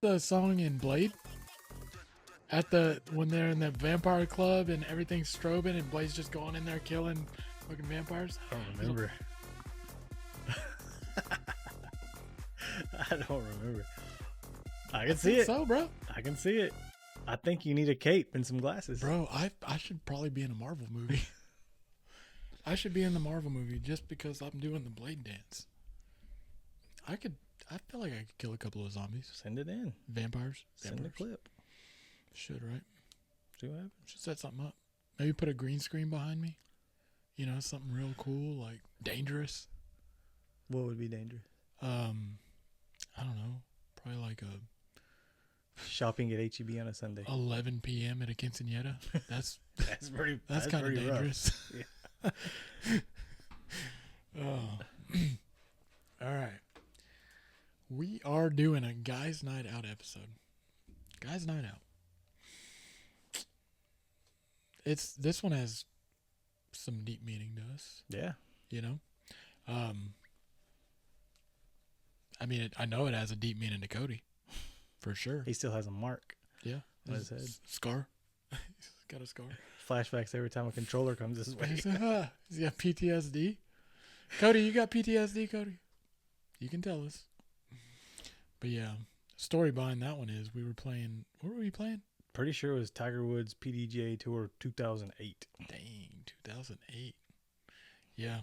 the song in Blade? When they're in the vampire club and everything's strobing and Blade's just going in there killing fucking vampires? I don't remember. I don't remember. I can see it. So, bro. I can see it. I think you need a cape and some glasses. Bro, I should probably be in a Marvel movie. I should be in the Marvel movie just because I'm doing the Blade dance. I feel like I could kill a couple of zombies. Send it in. Vampires. Send the clip. Should, right? See what happens. Should set something up. Maybe put a green screen behind me. You know, something real cool, like dangerous. What would be dangerous? I don't know. Probably like a shopping at HEB on a Sunday. 11 p.m. at a quinceañera. That's that's kind of dangerous. Yeah. Oh. All right. We are doing a guys' night out episode. Guys' night out. This one has some deep meaning to us. Yeah. You know? I mean, I know it has a deep meaning to Cody. For sure. He still has a mark. Yeah. On his head. Scar. He's got a scar. Flashbacks every time a controller comes his way. He's got PTSD. Cody, you got PTSD, Cody? You can tell us. But yeah, story behind that one is we were playing. What were we playing? Pretty sure it was Tiger Woods PDGA Tour 2008. Dang, 2008. Yeah.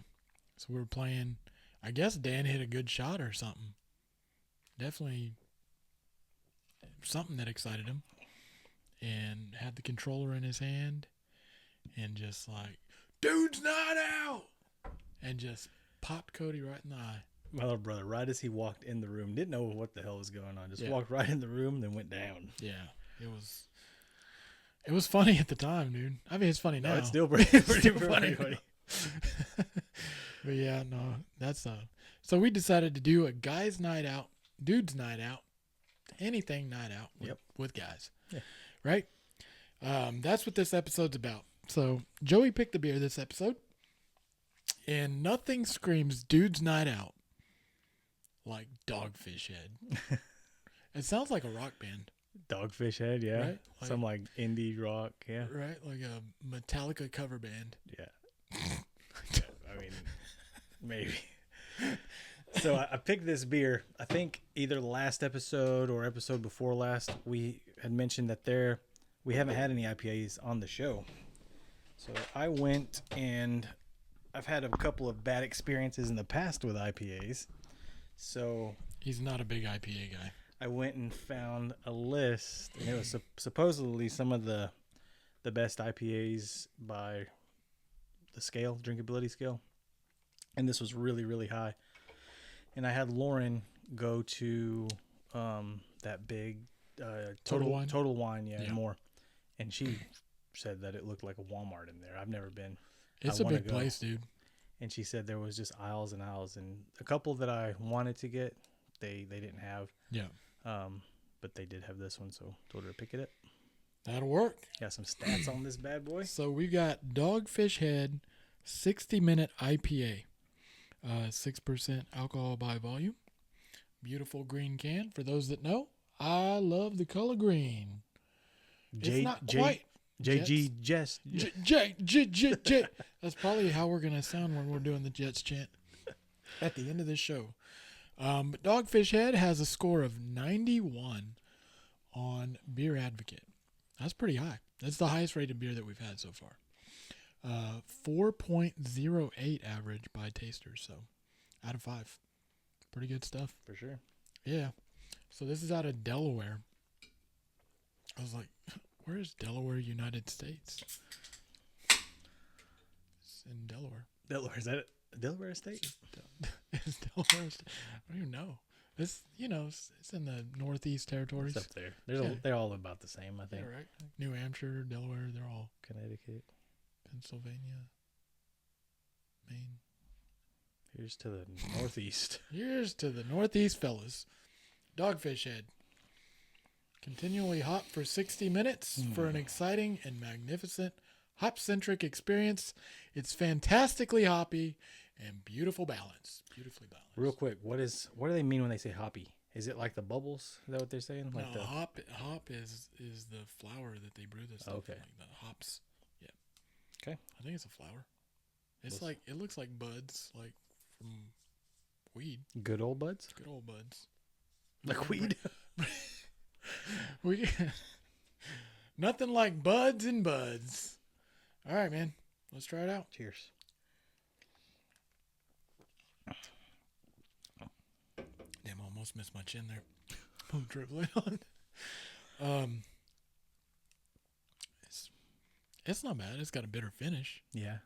So we were playing. I guess Dan hit a good shot or something. Definitely something that excited him. And had the controller in his hand. And just like, dude's not out! And just popped Cody right in the eye. My little brother, right as he walked in the room, didn't know what the hell was going on. Just walked right in the room, then went down. Yeah, it was funny at the time, dude. I mean, it's funny now. No, it's still pretty funny. But yeah, no, that's So we decided to do a guys' night out, dudes' night out, anything night out with guys. Yeah. Right? That's what this episode's about. So Joey picked the beer this episode, and nothing screams dude's night out like Dogfish Head. It sounds like a rock band. Dogfish Head, yeah. Right? Like, some like indie rock, yeah. Right? Like a Metallica cover band. Yeah. I mean, maybe. So I picked this beer. I think either last episode or episode before last, we had mentioned that we haven't had any IPAs on the show. So I went and I've had a couple of bad experiences in the past with IPAs. So he's not a big IPA guy. I went and found a list, and it was supposedly some of the best IPAs by the scale, drinkability scale. And this was really, really high. And I had Lauren go to that big Total Wine? Total Wine, yeah, and more. And she said that it looked like a Walmart in there. I've never been. It's a big place, dude. And she said there was just aisles and aisles. And a couple that I wanted to get, they didn't have. Yeah. But they did have this one, so told her to pick it up. That'll work. Got some stats on this bad boy. So we got Dogfish Head 60-minute IPA. 6% alcohol by volume. Beautiful green can. For those that know, I love the color green. It's not quite JG Jets. J. That's probably how we're gonna sound when we're doing the Jets chant at the end of this show. But Dogfish Head has a score of 91 on Beer Advocate. That's pretty high. That's the highest rated beer that we've had so far. 4.08 average by tasters, so out of 5. Pretty good stuff. For sure. Yeah. So this is out of Delaware. I was like, where is Delaware, United States? It's in Delaware. Delaware, is that it? Delaware State? It's Delaware State. I don't even know. It's it's in the Northeast Territories. It's up there. They're all about the same, I think. Yeah, right. New Hampshire, Delaware, they're all Connecticut, Pennsylvania, Maine. Here's to the Northeast. Here's to the Northeast, fellas. Dogfish Head. Continually hop for 60 minutes for an exciting and magnificent hop-centric experience. It's fantastically hoppy and beautifully balanced. Real quick, what do they mean when they say hoppy? Is it like the bubbles? Is that what they're saying? Like no, hop is the flower that they brew this stuff. Okay. Like the hops. Yeah. Okay. I think it's a flower. It's We'll like it looks like buds, like from weed. Good old buds? Good old buds. Like weed? We nothing like buds and buds. All right, man. Let's try it out. Cheers. Damn, I almost missed my chin there. I'm dribbling on. It's not bad. It's got a bitter finish, Yeah.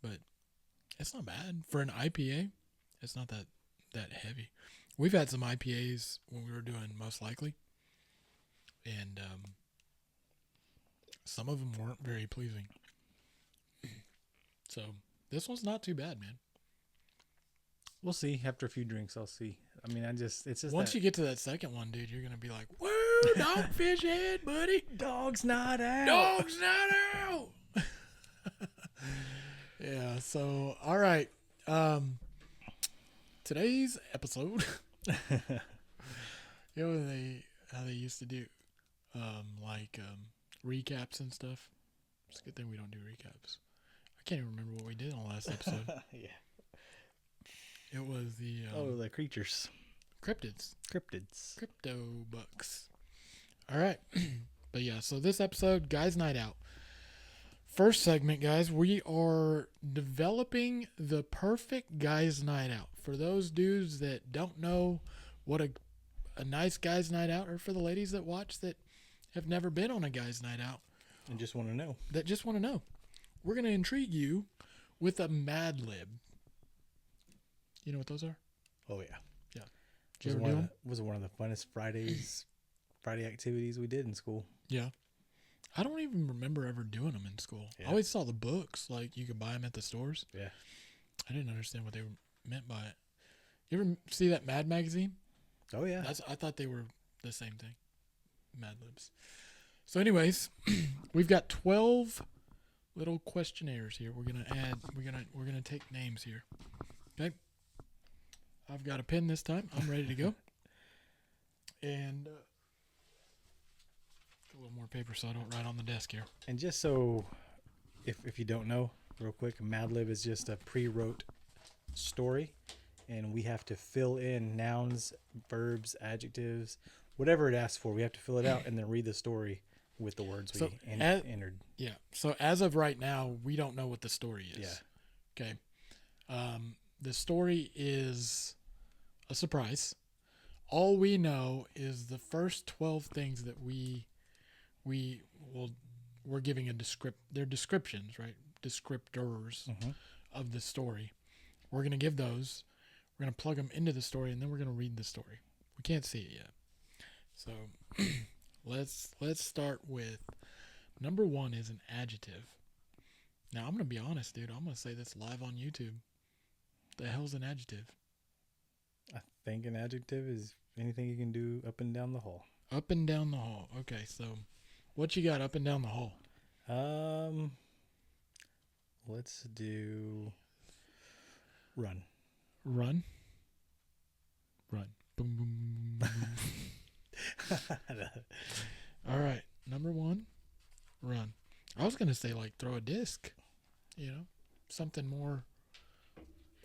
but it's not bad for an IPA. It's not that heavy. We've had some IPAs when we were doing Most Likely, and some of them weren't very pleasing. So this one's not too bad, man. We'll see. After a few drinks, I'll see. I mean, it's just Once you get to that second one, dude, you're gonna be like, "Whoa, dogfish head, buddy! Dog's not out. Dog's not out." Yeah. So, all right. Today's episode. You know how they used to do, recaps and stuff. It's a good thing we don't do recaps. I can't even remember what we did on the last episode. Yeah. It was the The creatures. cryptids. Crypto bucks. All right. But yeah, so this episode, Guys Night Out. First segment, guys, we are developing the perfect guys night out. For those dudes that don't know what a nice guys night out, or for the ladies that watch that have never been on a guys night out. And just want to know. That just want to know. We're going to intrigue you with a Mad Lib. You know what those are? Oh, yeah. Yeah. Was Did it, you ever do them? was it one of the funnest Friday activities we did in school? Yeah. I don't even remember ever doing them in school. Yeah. I always saw the books, like you could buy them at the stores. Yeah. I didn't understand what they meant by it. You ever see that Mad magazine? Oh, yeah. I thought they were the same thing. Mad Libs. So anyways, we've got 12 little questionnaires here. We're gonna take names here. Okay. I've got a pen this time. I'm ready to go. And a little more paper so I don't write on the desk here. And just so, if you don't know, real quick, Mad Lib is just a pre-wrote story, and we have to fill in nouns, verbs, adjectives, whatever it asks for. We have to fill it out and then read the story with the words we entered. Yeah. So as of right now, we don't know what the story is. Yeah. Okay. The story is a surprise. All we know is the first 12 things that we're giving they're descriptions, right? Descriptors of the story. We're going to give those. We're going to plug them into the story, and then we're going to read the story. We can't see it yet. So let's start with number 1 is an adjective. Now, I'm going to be honest, dude. I'm going to say this live on YouTube. The hell's an adjective? I think an adjective is anything you can do up and down the hall. Up and down the hall. Okay, so what you got up and down the hall? Let's do run. Run. Boom, boom, boom, boom. All right, number 1, run. I was going to say, like, throw a disc, something more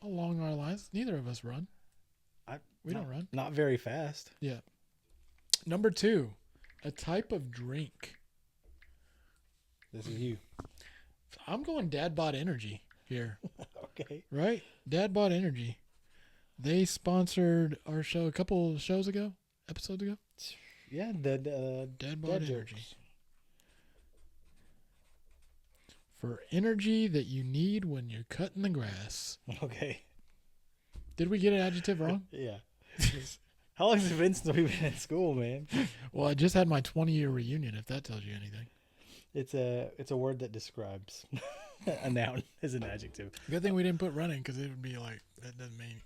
along our lines. Neither of us run. We don't run. Not very fast. Yeah. Number 2, a type of drink. This is you. I'm going Dad Bod Energy here. Okay. Right? Dad Bod Energy. They sponsored our show a couple episodes ago. Yeah, Dad Bod Dad Energy. jokes. For energy that you need when you're cutting the grass. Okay. Did we get an adjective wrong? Yeah. How long has it been since we've been in school, man? Well, I just had my 20-year reunion, if that tells you anything. It's a word that describes a noun is an adjective. Good thing we didn't put running, because it would be like, that doesn't mean...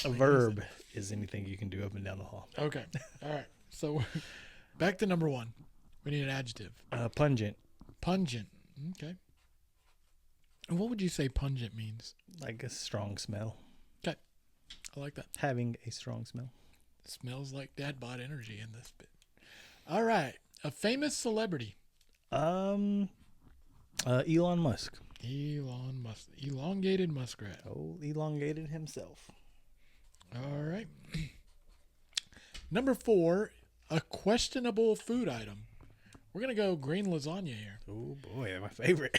A verb is anything you can do up and down the hall. Okay. All right. So back to number 1. We need an adjective. Pungent. Pungent. Okay. And what would you say pungent means? Like a strong smell. Okay. I like that. Having a strong smell. Smells like dad bod energy in this bit. All right. A famous celebrity. Elon Musk. Elon Musk. Elongated muskrat. Oh, elongated himself. All right. Number 4, a questionable food item. We're going to go green lasagna here. Oh, boy, my favorite.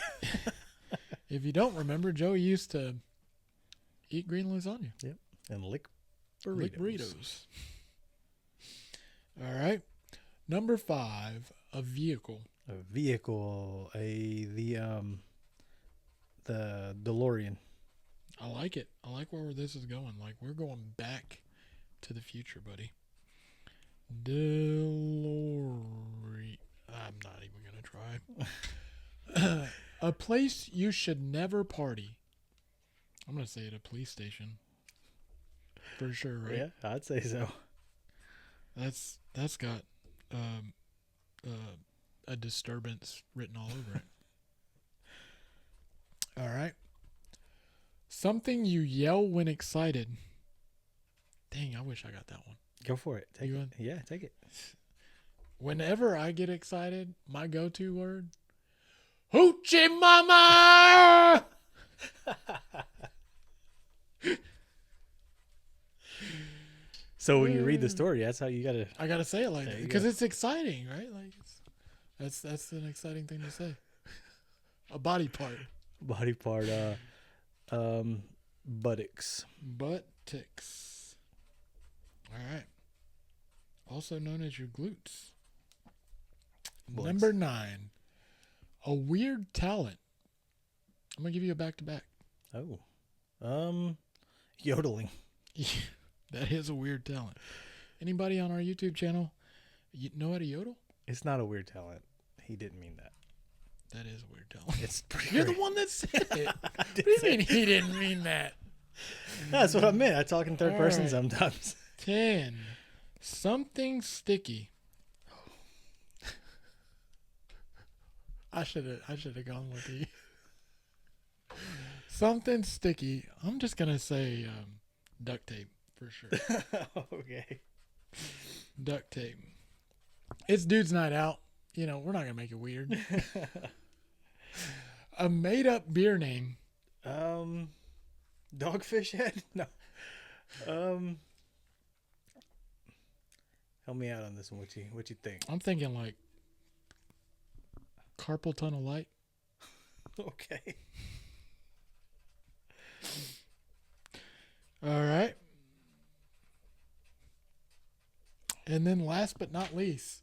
If you don't remember, Joey used to eat green lasagna. Yep. And lick burritos. Lick burritos. All right. Number 5, a vehicle. A vehicle. The DeLorean. I like it. I like where this is going. Like, we're going back to the future, buddy. DeLorean. I'm not even going to try. A place you should never party. I'm going to say at a police station. For sure, right? Yeah, I'd say so. That's got a disturbance written all over it. All right. Something you yell when excited. Dang, I wish I got that one. Go for it. Take You it. want- Yeah, take it. Whenever I get excited, my go-to word, Hoochie Mama! So when you read the story, that's how you got to. I gotta say it like There that you because go. it's exciting, right? Like that's an exciting thing to say. A body part, Body part, buttocks. buttocks. All right. Also known as your glutes. Buttocks. Number 9, a weird talent. I'm gonna give you a back-to-back. Oh. Yodeling. That is a weird talent. Anybody on our YouTube channel, you know how to yodel? It's not a weird talent. He didn't mean that. That is a weird talent. It's pretty You're the great. one that said it. I What did do you say mean he didn't mean that? That's what I meant. I talk in third All person right. sometimes. 10. Something sticky. I should have gone with the something sticky. I'm just gonna say duct tape for sure. Okay. Duct tape. It's dude's night out. You know, we're not gonna make it weird. A made up beer name. Dogfish head? No. Help me out on this one. What you think? I'm thinking like carpal tunnel light. Okay. All right. And then last but not least,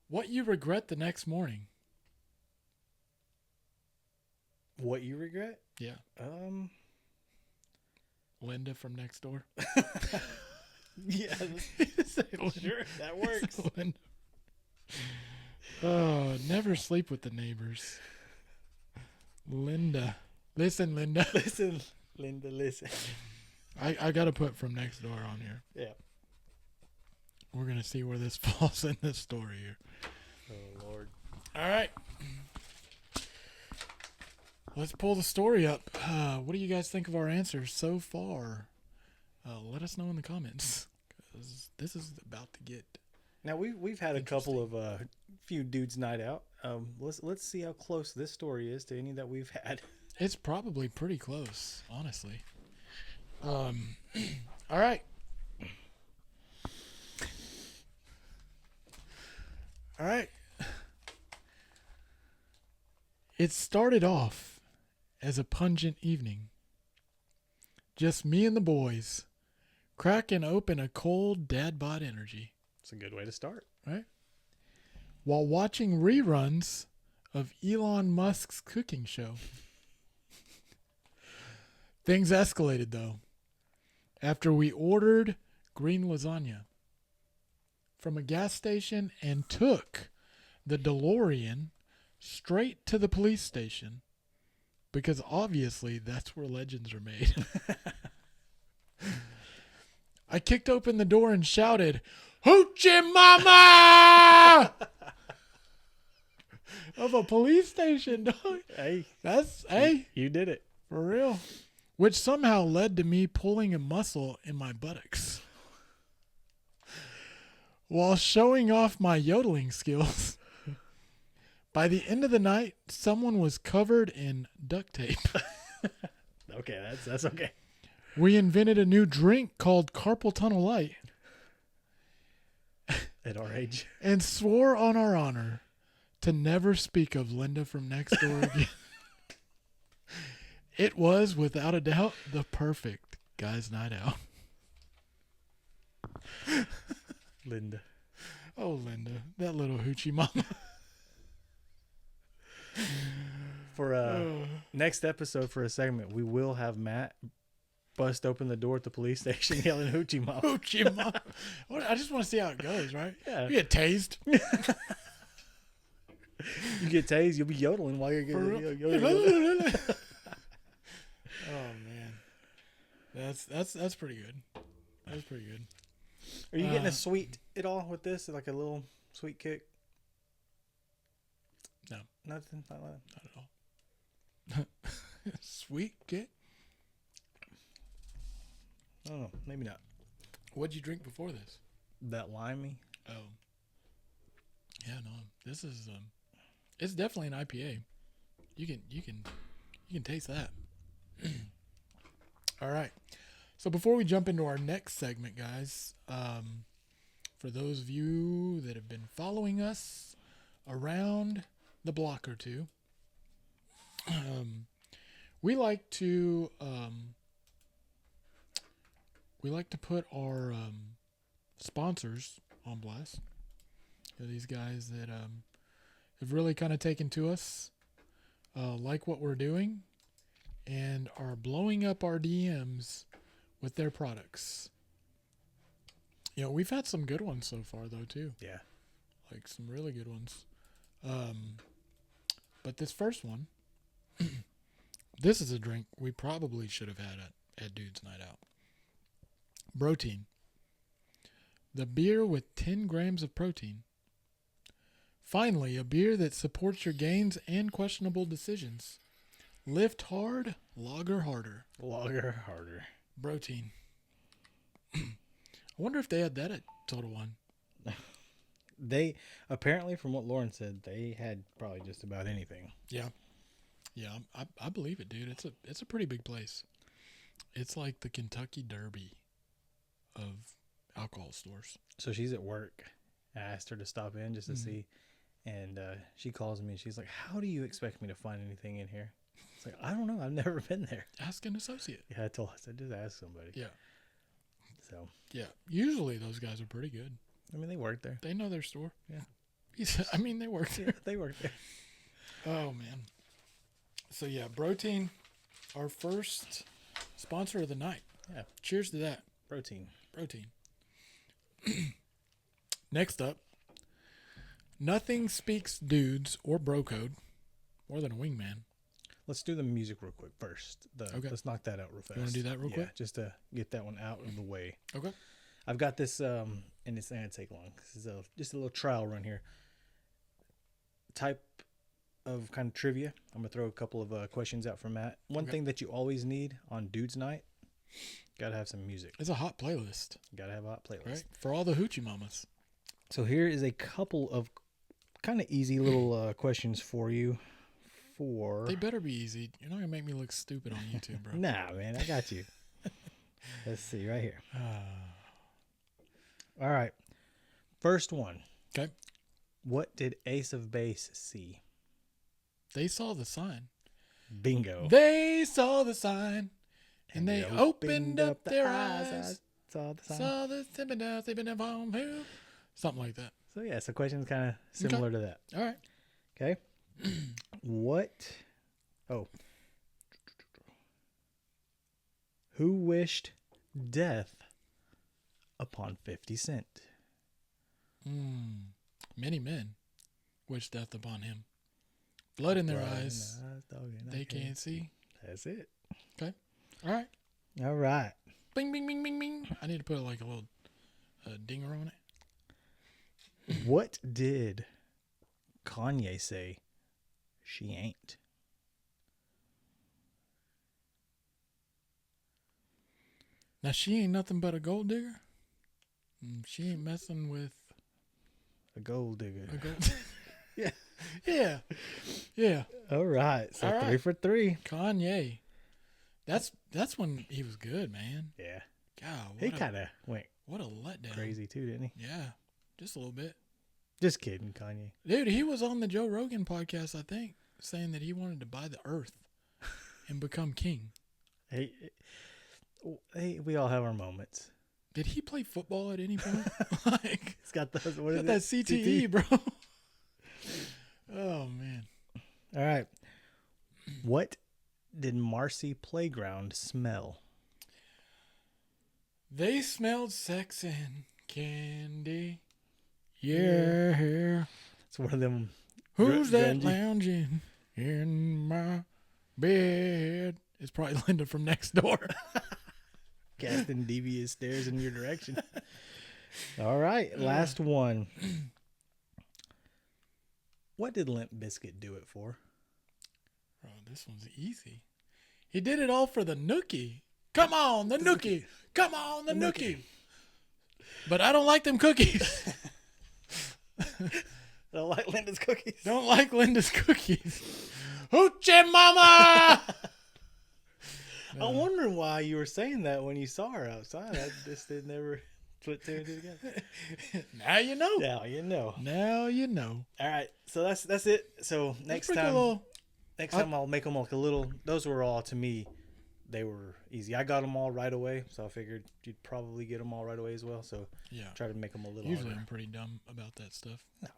what you regret the next morning. What you regret? Yeah. Linda from next door. Yeah. Say Linda. Sure, that works. Linda. Oh, never sleep with the neighbors. Linda. Listen, Linda. Listen, Linda, listen. I got to put from next door on here. Yeah. We're going to see where this falls in this story here. Oh, Lord. All right. Let's pull the story up. What do you guys think of our answers so far? Let us know in the comments, because this is about to get. Now we've had a couple of few dudes night out. Let's see how close this story is to any that we've had. It's probably pretty close, honestly. All right. All right. It started off as a pungent evening. Just me and the boys cracking open a cold dad bod energy. It's a good way to start. Right? While watching reruns of Elon Musk's cooking show. Things escalated, though, after we ordered green lasagna from a gas station and took the DeLorean straight to the police station, because obviously that's where legends are made. I kicked open the door and shouted, "Hoochie Mama!" of a police station, dog. Hey, Hey, you did it. for real. Which somehow led to me pulling a muscle in my buttocks. while showing off my yodeling skills. By the end of the night, someone was covered in duct tape. Okay, that's okay. We invented a new drink called Carpal Tunnel Light At our age. and swore on our honor to never speak of Linda from next door again. It was, without a doubt, the perfect guys' night out. Linda. Oh, Linda, that little hoochie mama. For next episode, for a segment, we will have Matt bust open the door at the police station yelling hoochie mama. Hoochie mama. I just want to see how it goes, right? Yeah. You get tased. You get tased, you'll be yodeling while you're For real? yodeling. Oh man, that's pretty good. That's pretty good. Are you getting a sweet at all with this? Like a little sweet kick? No, Nothing? Not like not at all. Sweet kick. I don't know. Maybe not. What'd you drink before this? That limey? Oh, yeah, no. This is it's definitely an IPA. You can taste that. All right. So before we jump into our next segment, guys, for those of you that have been following us around the block or two, we like to put our sponsors on blast. These guys that have really kind of taken to us, like what we're doing, and are blowing up our DMs with their products. You know, we've had some good ones so far, though, too. Yeah. Like some really good ones. But this first one, this is a drink we probably should have had at Dude's Night Out. Protein. The beer with 10 grams of protein. Finally, a beer that supports your gains and questionable decisions. Lift hard, lager harder. Lager harder. Protein. I wonder if they had that at Total Wine. They, apparently, from what Lauren said, they had probably just about anything. Yeah. Yeah, I believe it, dude. It's a pretty big place. It's like the Kentucky Derby of alcohol stores. So she's at work. I asked her to stop in just to see. And she calls me and she's like, how do you expect me to find anything in here? It's like, I don't know. I've never been there. Ask an associate. Yeah, I said, just ask somebody. Yeah. So. Yeah. Usually those guys are pretty good. I mean, they work there. They know their store. Yeah. They work there. Yeah, they work there. Oh, man. So, yeah, Protein, our first sponsor of the night. Yeah. Cheers to that. Protein. Next up, nothing speaks dudes or bro code more than a wingman. Let's do the music real quick first. Okay. Let's knock that out real fast. You want to do that real quick? Just to get that one out of the way. Okay. I've got this, and it's not going to take long. This is just a little trial run here. Type of kind of trivia. I'm going to throw a couple of questions out for Matt. One thing that you always need on Dude's Night, got to have some music. It's a hot playlist. Got to have a hot playlist. Right? For all the hoochie mamas. So here is a couple of kind of easy little questions for you. They better be easy. You're not going to make me look stupid on YouTube, bro. Nah, man, I got you. Let's see, right here. All right. First one. Okay. What did Ace of Base see? They saw the sign. Bingo. They saw the sign. And they opened up their eyes. Saw the sign. Saw the sipping down, sipping down, boom, boom. Something like that. So, yeah, so question's kind of similar to that. All right. Okay. Who wished death upon 50 Cent? Many men wish death upon him. Blood in their eyes. They can't see. That's it. Okay. All right. All right. Bing, bing, bing, bing, bing. I need to put like a little dinger on it. What did Kanye say she ain't? Now, she ain't nothing but a gold digger. She ain't messing with A gold digger. A gold. Yeah. Yeah. Yeah. All right. So All right. 3 for 3. Kanye. That's when he was good, man. Yeah. God, He kind of went what a letdown. crazy too, didn't he? Yeah. Just a little bit. Just kidding, Kanye. Dude, he was on the Joe Rogan podcast, I think, saying that he wanted to buy the earth and become king. Hey, we all have our moments. Did he play football at any point? Like, He's got those. What got is that it? CTE, bro. Oh, man. All right. What did Marcy Playground smell? They smelled sex and candy. Yeah. It's one of them. Who's that grungy. lounging in my bed? It's probably Linda from next door. Casting devious stares in your direction. All right. Last one. What did Limp Bizkit do it for? Oh, this one's easy. He did it all for the nookie. Come on, the nookie. Come on, the nookie. But I don't like them cookies. Don't like Linda's cookies. Don't like Linda's cookies. Hoochie mama! I'm wondering why you were saying that when you saw her outside. I just did never put two and two together. Now you know. Now you know. Now you know. All right, so that's it. So next time I'll make them like a little. Those were all to me. They were easy. I got them all right away, so I figured you'd probably get them all right away as well. So yeah, try to make them a little. Usually harder. I'm pretty dumb about that stuff. No,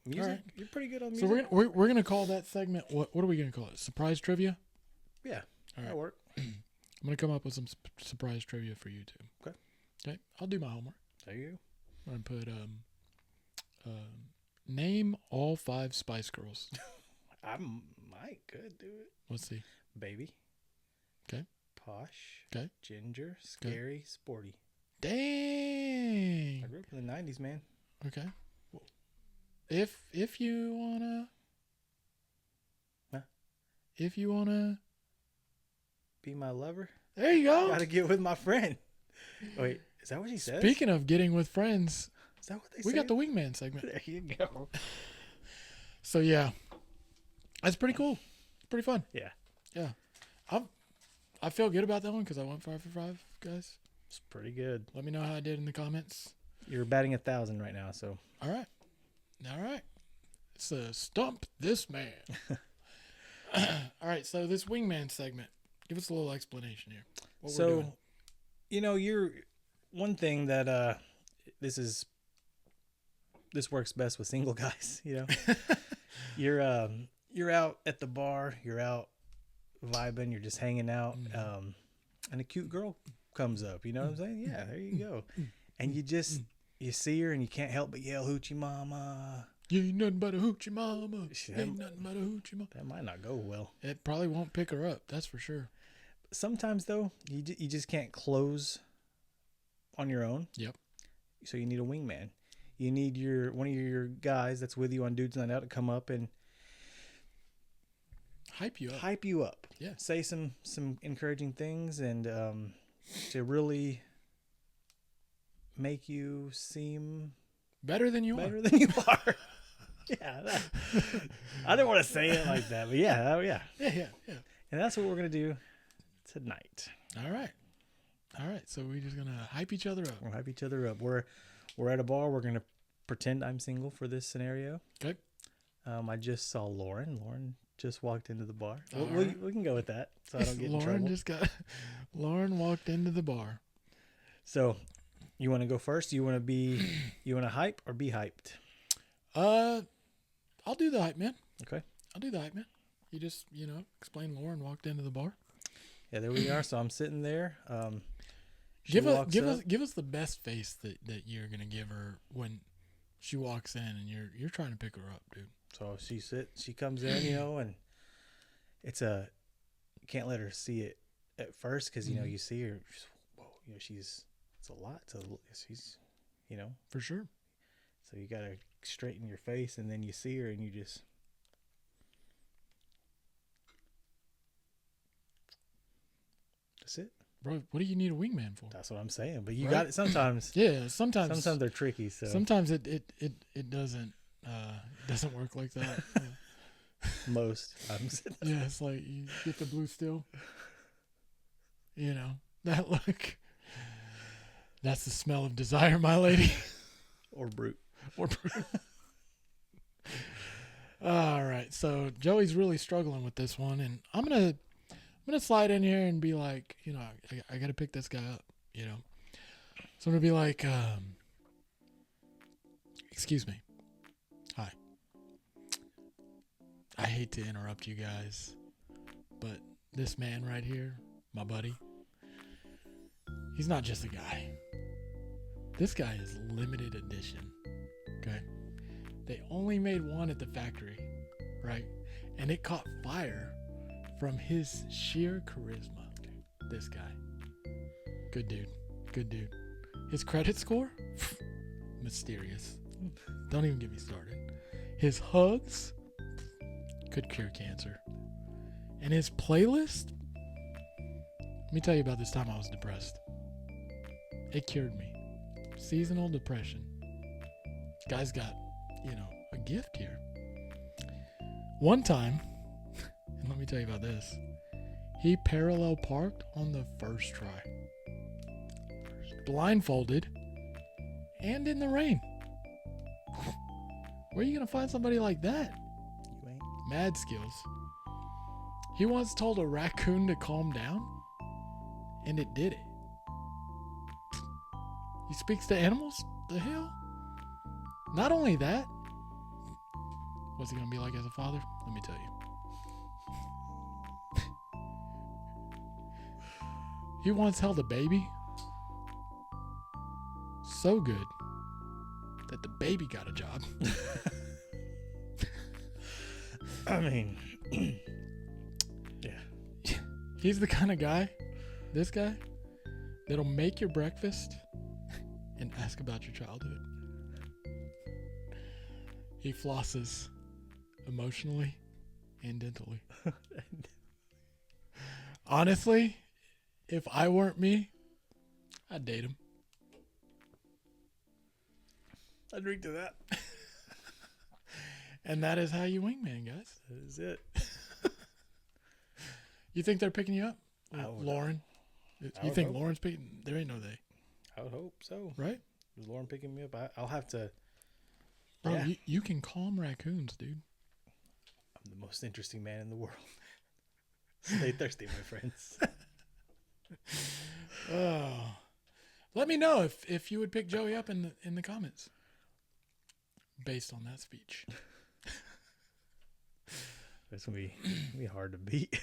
music. All right. You're pretty good on music. So we're gonna call that segment. What are we gonna call it? Surprise trivia. Yeah, All right. that'll work. I'm gonna come up with some surprise trivia for you too. Okay. Okay. I'll do my homework. There you I'm gonna put name all 5 Spice Girls. go. I might could do it. Let's see. Baby. Okay. Posh. Okay. Ginger. Scary. Sporty. Dang. I grew up in the 90s, man. Okay. If you wanna. Huh? If you wanna. Be my lover. There you go. Gotta get with my friend. Wait, is that what she says? Speaking of getting with friends, Is that what they we say? got the Wingman segment. There you go. So yeah, that's pretty cool. Pretty fun. Yeah. Yeah. I feel good about that one because I went 5 for 5, guys. It's pretty good. Let me know how I did in the comments. You're batting 1,000 right now, so. All right. It's a stump this man. All right. So this Wingman segment, give us a little explanation here. What we're doing. You're one thing that this works best with single guys. You're out at the bar. You're out vibing. You're just hanging out. And a cute girl comes up. You know what I'm saying? Yeah, there you go. And you see her and you can't help but yell hoochie mama. You ain't nothing but a hoochie mama. Ain't nothing but a hoochie mama. That might not go well. It probably won't pick her up. That's for sure. Sometimes though, you just can't close on your own. Yep. So you need a wingman. You need one of your guys that's with you on Dudes Night Out to come up and hype you up. Yeah. Say some encouraging things and to really make you seem better than you are. Yeah. I didn't want to say it like that, but yeah. Yeah. And that's what we're gonna do tonight. All right. So we're just gonna hype each other up. We'll hype each other up. We're at a bar. We're gonna pretend I'm single for this scenario. Okay. I just saw Lauren. Lauren just walked into the bar. Right. We can go with that, so I don't get in trouble. Lauren walked into the bar. So, you want to go first? You want to hype or be hyped? I'll do the hype man. Okay. I'll do the hype man. You just explain Lauren walked into the bar. Yeah, there we are. So I'm sitting there. Give us the best face that you're gonna give her when she walks in and you're trying to pick her up, dude. So she comes in, and you can't let her see it at first because you see her. Whoa, it's a lot. She's, for sure. So you gotta straighten your face, and then you see her, and you just. That's it. bro, what do you need a wingman for? That's what I'm saying. But you Right? got it sometimes. Yeah, sometimes They're tricky. So sometimes it doesn't work like that. most. Yeah, it's like you get the blue still. You know, that look. That's the smell of desire, my lady. or brute. Or brute. All right, so Joey's really struggling with this one, and I'm gonna slide in here and be like, you know, I gotta pick this guy up, you know. So I'm gonna be like, excuse me, hi. I hate to interrupt you guys, but this man right here, my buddy, he's not just a guy. This guy is limited edition. Okay. They only made one at the factory, right? And it caught fire from his sheer charisma. This guy. Good dude. Good dude. His credit score? Mysterious. Don't even get me started. His hugs? Could cure cancer. And his playlist? Let me tell you about this time I was depressed. It cured me. Seasonal depression. Guy's got, you know, a gift here. One time, and let me tell you about this, he parallel parked on the first try. Blindfolded and in the rain. Where are you going to find somebody like that? You ain't. Mad skills. He once told a raccoon to calm down, and it did it. He speaks to animals? The hell? Not only that, what's he going to be like as a father? Let me tell you. He once held a baby so good that the baby got a job. I mean, yeah. He's the kind of guy, this guy, that'll make your breakfast and ask about your childhood. He flosses emotionally and dentally. Honestly, if I weren't me, I'd date him. I'd drink to that. And that is how you wingman, guys. That is it. You think they're picking you up? I would- Lauren? I You would think hope. Lauren's picking? There ain't no they, I would hope so. right? Is Lauren picking me up? I'll have to. Bro, Yeah. you can calm raccoons, dude. I'm the most interesting man in the world. Stay thirsty, my friends. Oh, let me know if you would pick Joey up in the comments based on that speech. It's gonna be hard to beat.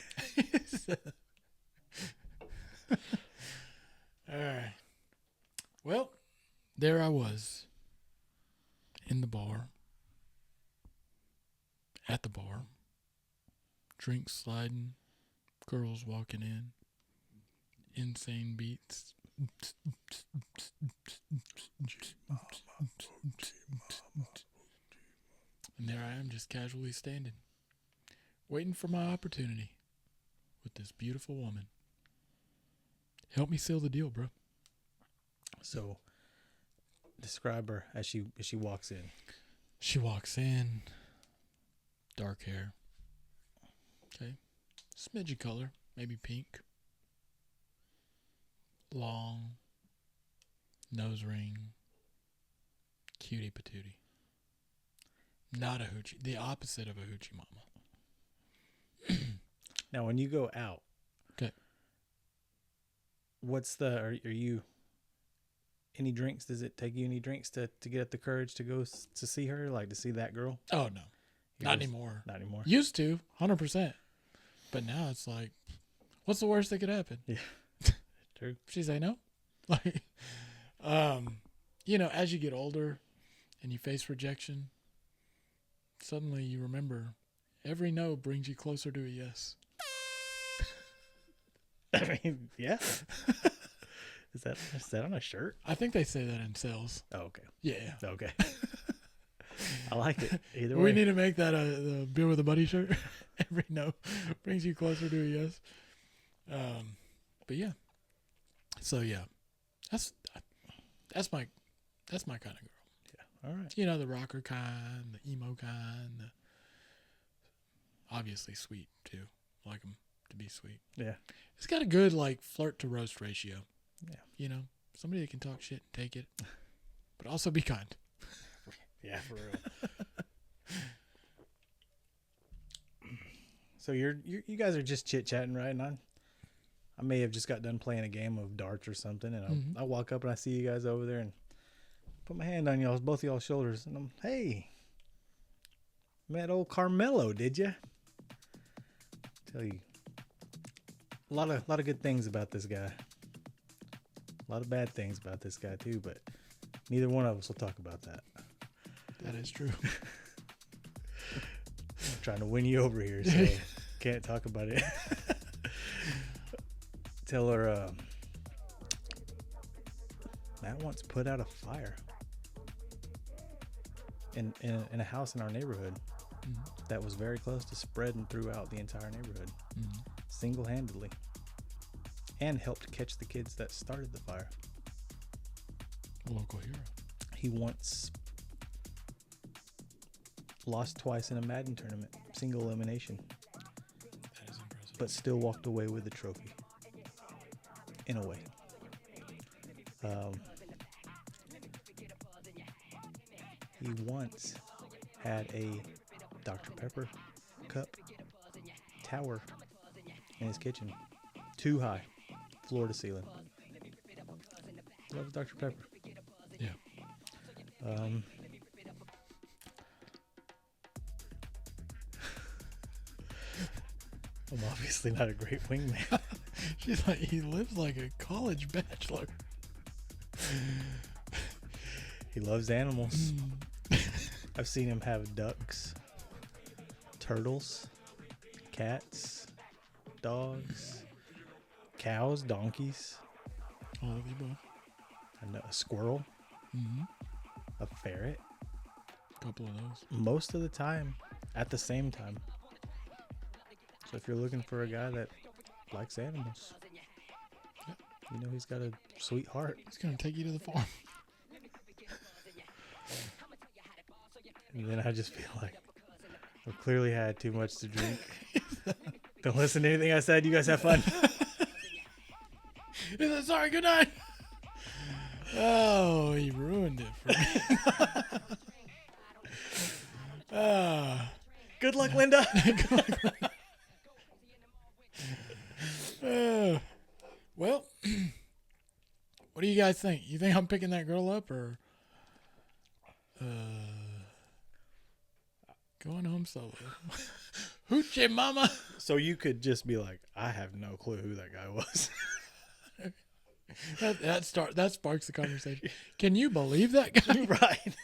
All right. Well, there I was in the bar, at the bar, drinks sliding, girls walking in, insane beats. And there I am, just casually standing, waiting for my opportunity with this beautiful woman. Help me seal the deal, bro. So, describe her as she walks in. She walks in, dark hair. Okay. Smidgy color, maybe pink. Long, nose ring, cutie patootie. Not a hoochie. The opposite of a hoochie mama. Now, when you go out, Okay. what's the are you any drinks? Does it take you any drinks to get up the courage to go to see her, like to see that girl? Oh, no. You Not goes- anymore. Not anymore. Used to, 100%. But now it's like, what's the worst that could happen? True. She say no? Like, you know, as you get older and you face rejection, suddenly you remember every no brings you closer to a yes. I mean, yeah. Is that on a shirt? I think they say that in sales. Oh, okay. Yeah. Okay. I like it. Either We way. need to make that the beer with a buddy shirt. Every no brings you closer to a yes. But yeah, So yeah, that's my kind of girl. Yeah. All right. You know, the rocker kind, the emo kind, obviously sweet too. Like them to be sweet. Yeah. It's got a good like flirt to roast ratio. Yeah. You know, somebody that can talk shit and take it, but also be kind. Yeah, for real. So you guys are just chit chatting, right? And I may have just got done playing a game of darts or something, and I walk up and I see you guys over there and put my hand on both of y'all's shoulders, and I'm, hey, met old Carmelo, did you? Tell you, a lot of good things about this guy. A lot of bad things about this guy too, but neither one of us will talk about that. That is true. I'm trying to win you over here, so can't talk about it. Tell her Matt once put out a fire in a house in our neighborhood that was very close to spreading throughout the entire neighborhood, single-handedly, and helped catch the kids that started the fire. A local hero. He once lost twice in a Madden tournament, single elimination, That is impressive. but still walked away with the trophy. In a way. He once had a Dr. Pepper cup tower in his kitchen. Too high. Floor to ceiling. Loves Dr. Pepper. Yeah. I'm obviously not a great wingman. She's like, he lives like a college bachelor. He loves animals. I've seen him have ducks, turtles, cats, dogs, cows, donkeys, All of the above. and a squirrel, a ferret, Couple of those. most of the time at the same time. So if you're looking for a guy that likes animals, you know he's got a sweet heart. He's gonna take you to the farm. And then I just feel like I've clearly had too much to drink. Don't listen to anything I said. You guys have fun. He's like, sorry, good night. Oh, he ruined it for me. Good luck, Linda. Well, what do you guys think? You think I'm picking that girl up or going home solo? Hoochie mama. So you could just be like, I have no clue who that guy was. That sparks the conversation. Can you believe that guy? Right.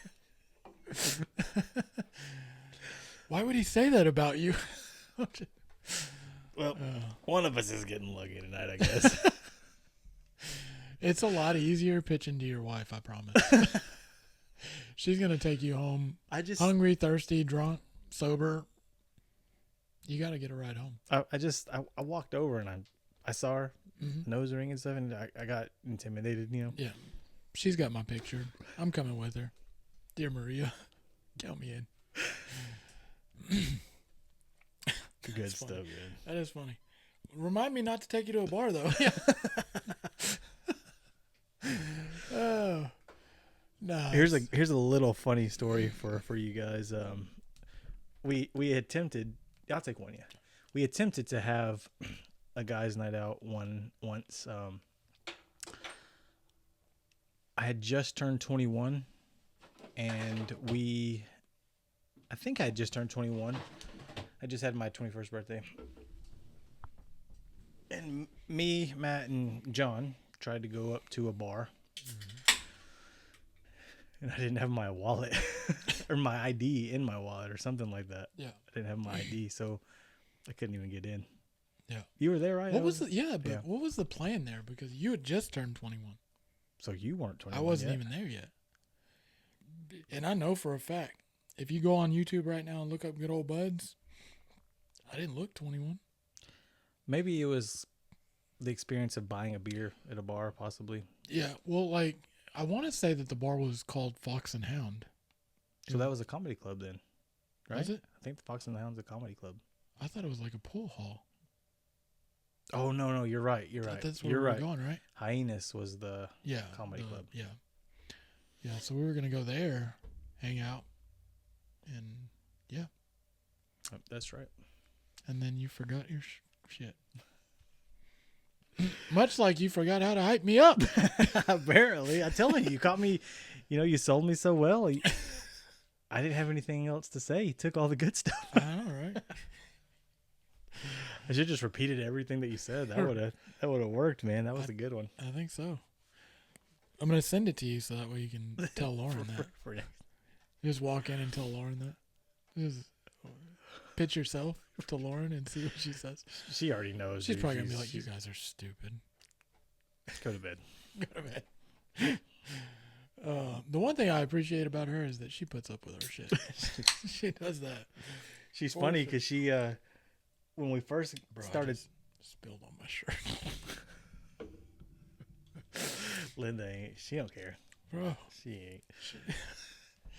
Why would he say that about you? Well, one of us is getting lucky tonight, I guess. It's a lot easier pitching to your wife, I promise. She's going to take you home hungry, thirsty, drunk, sober. You got to get a ride home. I walked over and I saw her nose ring and stuff, and I got intimidated, you know. Yeah. She's got my picture. I'm coming with her. Dear Maria, count me in. Good stuff, man. That is funny. Remind me not to take you to a bar, though. Oh, no. Here's a little funny story for you guys. We attempted. I'll take one. Yeah, we attempted to have a guys' night out once. I had just turned 21, and I think I had just turned 21. I just had my 21st birthday. And me, Matt, and John tried to go up to a bar. And I didn't have my wallet or my ID in my wallet or something like that. Yeah. I didn't have my ID, so I couldn't even get in. Yeah. You were there, right? What was the plan there? Because you had just turned 21. So you weren't 21 I wasn't yet. even there yet. And I know for a fact, if you go on YouTube right now and look up Good Old Buds, I didn't look 21. Maybe it was the experience of buying a beer at a bar, possibly. Yeah. Well, like I want to say that the bar was called Fox and Hound. So that was a comedy club then, right? Was it? I think the Fox and the Hound's a comedy club. I thought it was like a pool hall. Oh no, you're right. You're right. That's where you're we were right. going, right? Hyenas was the comedy club. Yeah. Yeah. So we were gonna go there, hang out, and yeah. That's right. And then you forgot your shit. Much like you forgot how to hype me up. Apparently, I'm telling you, you caught me. You sold me so well. I didn't have anything else to say. You took all the good stuff. I know, right? I should just repeated everything that you said. That would have worked, man. That was a good one. I think so. I'm gonna send it to you so that way you can tell Lauren that. Just walk in and tell Lauren that. Just pitch yourself to Lauren and see what she says. She already knows. She's probably gonna be like, "You guys are stupid." Go to bed. Go to bed. The one thing I appreciate about her is that she puts up with our shit. She does that. She's funny because she, when we first started, spilled on my shirt. Linda she don't care, Bro. She ain't.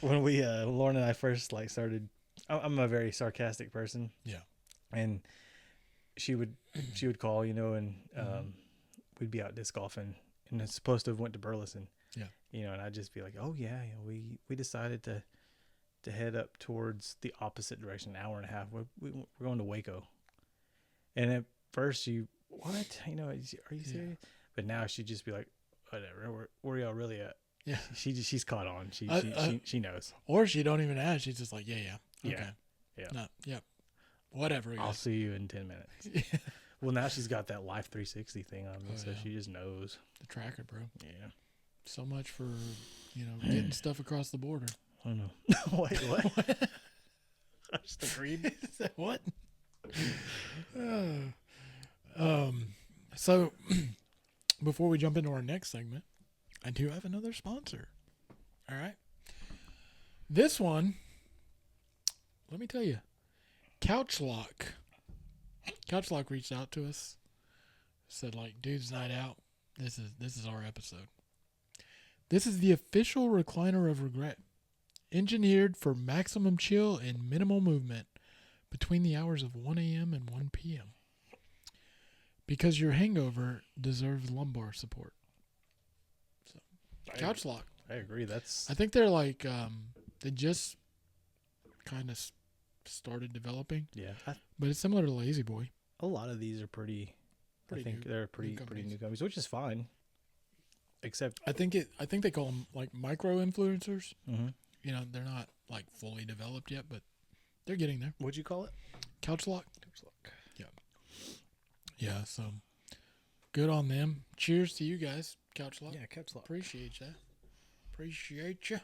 When we, Lauren and I first started, I'm a very sarcastic person. Yeah. And she would call, and we'd be out disc golfing, and it's supposed to have went to Burleson. Yeah. And I'd just be like, oh yeah, we decided to head up towards the opposite direction, an hour and a half. We're going to Waco. And at first what? Are you serious? Yeah. But now she'd just be like, whatever, where y'all really at? Yeah. She's caught on. She knows. Or she don't even ask. She's just like, yeah. Okay. Yeah. No, yep. Whatever. I'll see you in 10 minutes. Yeah. Well, now she's got that Life 360 thing on me, so she just knows. The tracker, bro. Yeah. So much for, getting stuff across the border. I don't know. Wait, what? I just agreed. What? So, before we jump into our next segment, I do have another sponsor. All right. This one, let me tell you, Couchlock. Couchlock reached out to us, said dude's night out. This is our episode. This is the official recliner of regret, engineered for maximum chill and minimal movement between the hours of 1 a.m. and 1 p.m. Because your hangover deserves lumbar support. So, Couchlock. I agree. I think they're they just kind of started developing. Yeah. But it's similar to Lazy Boy. A lot of these are pretty I think they're pretty new companies, which is fine. Except I think they call them micro influencers. Mm-hmm. They're not fully developed yet, but they're getting there. What'd you call it? Couchlock. Yeah. Yeah. So good on them. Cheers to you guys, Couchlock. Yeah, Couchlock. Appreciate you. Appreciate you.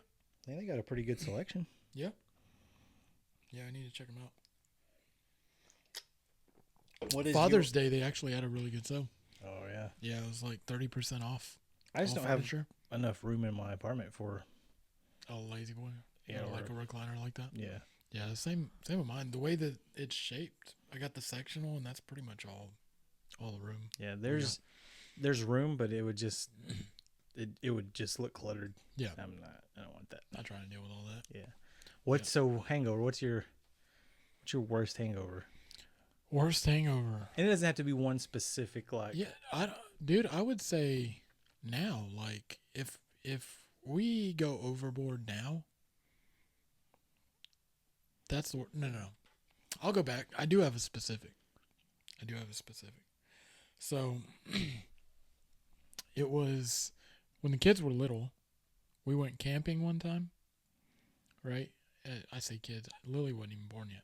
Yeah, they got a pretty good selection. Yeah. Yeah, I need to check them out. What is Father's Day? They actually had a really good sale. Oh yeah. Yeah, it was 30% off. I just don't have enough room in my apartment for a Lazy Boy. Yeah, or a recliner like that. Yeah. Yeah, the same with mine. The way that it's shaped, I got the sectional, and that's pretty much all the room. Yeah, there's room, but it would just look cluttered. Yeah, I don't want that. Not trying to deal with all that. Yeah. So hangover? What's your worst hangover? Worst hangover. And it doesn't have to be one specific Yeah, I would say now, if we go overboard now, that's the no. I'll go back. I do have a specific. So it was when the kids were little. We went camping one time. Right? I say kids. Lily wasn't even born yet.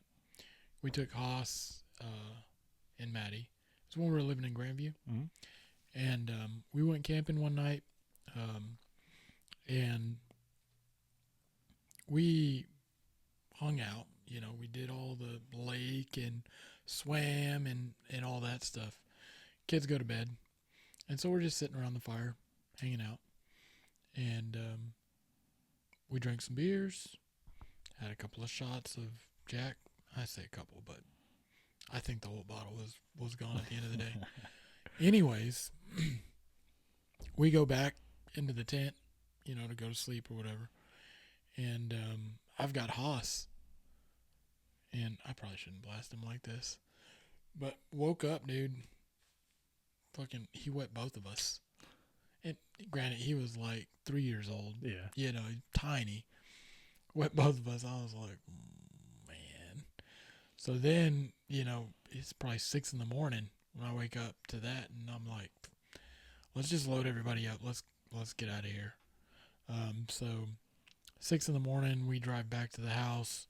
We took Haas and Maddie. It's when we were living in Grandview. Mm-hmm. And we went camping one night. And we hung out. We did all the lake and swam and all that stuff. Kids go to bed. And so we're just sitting around the fire, hanging out. And we drank some beers, had a couple of shots of Jack. I say a couple, but I think the whole bottle was gone at the end of the day. Anyways, we go back into the tent, to go to sleep or whatever. And I've got Haas. And I probably shouldn't blast him like this. But woke up, dude. Fucking, he wet both of us. And granted, he was like 3 years old. Yeah. Tiny. Wet both of us. I was like, man. So then, it's probably 6 in the morning when I wake up to that, and I'm like, let's just load everybody up. Let's get out of here. So 6 in the morning, we drive back to the house,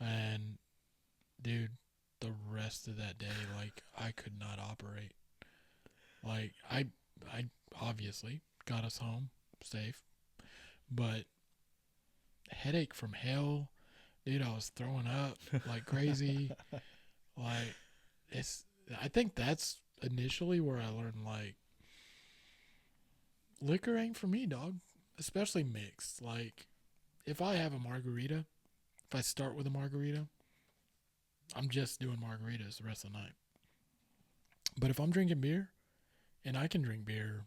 and dude, the rest of that day, like, I could not operate. Like, I obviously got us home safe, but headache from hell, dude. I was throwing up like crazy. Like, I think that's initially where I learned, like, liquor ain't for me, dog. Especially mixed. Like, if I have a margarita, if I start with a margarita, I'm just doing margaritas the rest of the night. But if I'm drinking beer, and I can drink beer,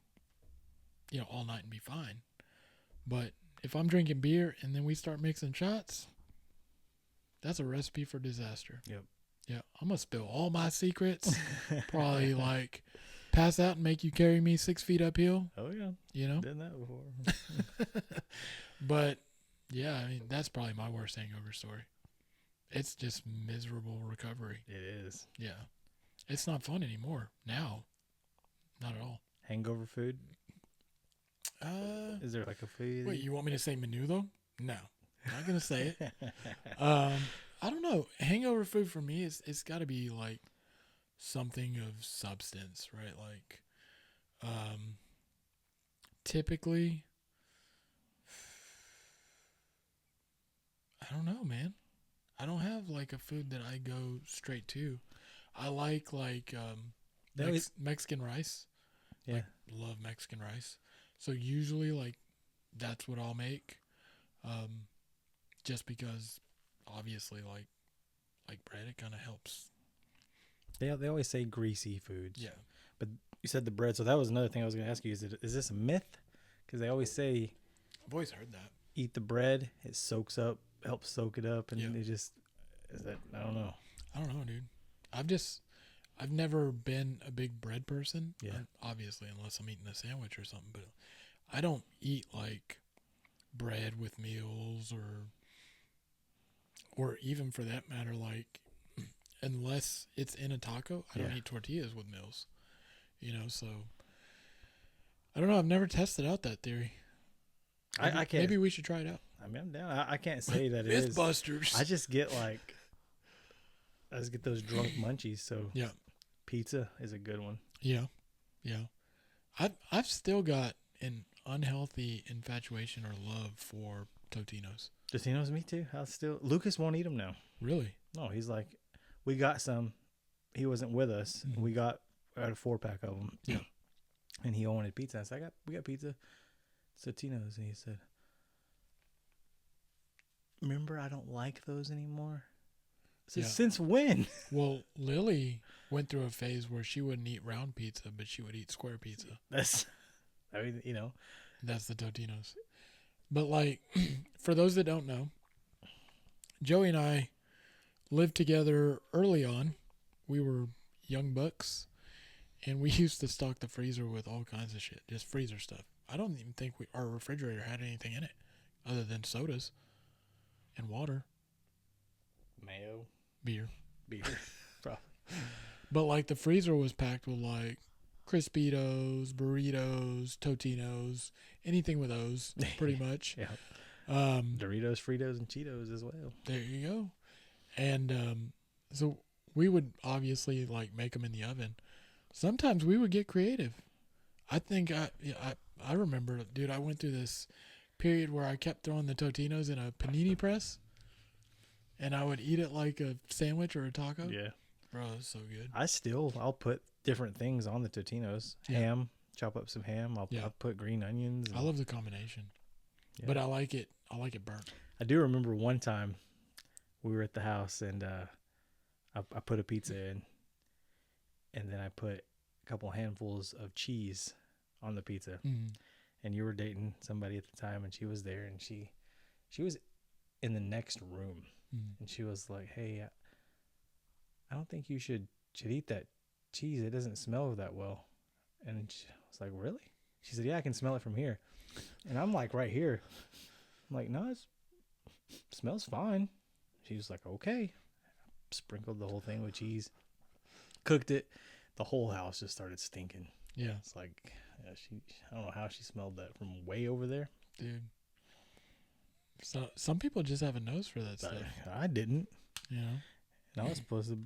all night and be fine. But if I'm drinking beer and then we start mixing shots, that's a recipe for disaster. Yep. Yeah, I'm going to spill all my secrets. Probably, like, pass out and make you carry me 6 feet uphill. Oh, yeah. Done that before. But, yeah, I mean, that's probably my worst hangover story. It's just miserable recovery. It is. Yeah. It's not fun anymore now. Not at all. Hangover food? Is there like a food? Wait, you want me to say menu, though? No. I'm not going to say it. I don't know. Hangover food for me it's got to be like something of substance, right? Like, typically, I don't know, man. I don't have like a food that I go straight to. I like Mexican rice. Yeah. Like, love Mexican rice. So usually, like, that's what I'll make. Just because, obviously, like bread, it kind of helps. They always say greasy foods. Yeah. But you said the bread, so that was another thing I was going to ask you. Is this a myth? Because they always say, I've always heard that. Eat the bread, it soaks up, helps soak it up, and Yeah. it just is that. I don't know. I don't know, dude. I've never been a big bread person. Yeah. Obviously, unless I'm eating a sandwich or something. But I don't eat like bread with meals or even for that matter, like, unless it's in a taco, I don't eat tortillas with meals. So I don't know. I've never tested out that theory. I can't. Maybe we should try it out. I mean, I'm down. I can't say that it is. Mythbusters. I just get those drunk munchies. So Yeah. Pizza is a good one. Yeah. I've still got an unhealthy infatuation or love for Totino's. Totino's, me too. Lucas won't eat them now. Really? No, he's like, we got some. He wasn't with us. Mhm. We got a 4-pack of them. Yeah. And he wanted pizza. I said, we got pizza. Totino's. And he said, remember, I don't like those anymore. I said, since when? Well, Lily went through a phase where she wouldn't eat round pizza, but she would eat square pizza. That's the Totino's. But, like, for those that don't know, Joey and I lived together early on. We were young bucks, and we used to stock the freezer with all kinds of shit, just freezer stuff. I don't even think our refrigerator had anything in it other than sodas and water. Mayo. Beer. Probably. But, like, the freezer was packed with, like, Crispitos, burritos, Totino's, anything with those, pretty much. Yeah. Doritos, Fritos, and Cheetos as well. There you go. And so we would obviously, like, make them in the oven. Sometimes we would get creative. I think I remember, dude, I went through this period where I kept throwing the Totino's in a panini press, and I would eat it like a sandwich or a taco. Yeah. Bro, it was so good. I'll put different things on the Totino's. Yeah. Ham, chop up some ham. I'll put green onions. I love the combination. Yeah. But I like it burnt. I do remember one time we were at the house and I put a pizza in, and then I put couple handfuls of cheese on the pizza. Mm. And you were dating somebody at the time, and she was there, and she was in the next room, and she was like, "Hey, I don't think you should eat that cheese. It doesn't smell that well." And she was like, "Really?" She said, "Yeah, I can smell it from here." And I'm like, right here. I'm like, "No, it smells fine." She was like, "Okay." Sprinkled the whole thing with cheese, cooked it. The whole house just started stinking. Yeah. It's like, yeah, I don't know how she smelled that from way over there. Dude. So some people just have a nose for that stuff. I didn't. You know? And I was supposed to.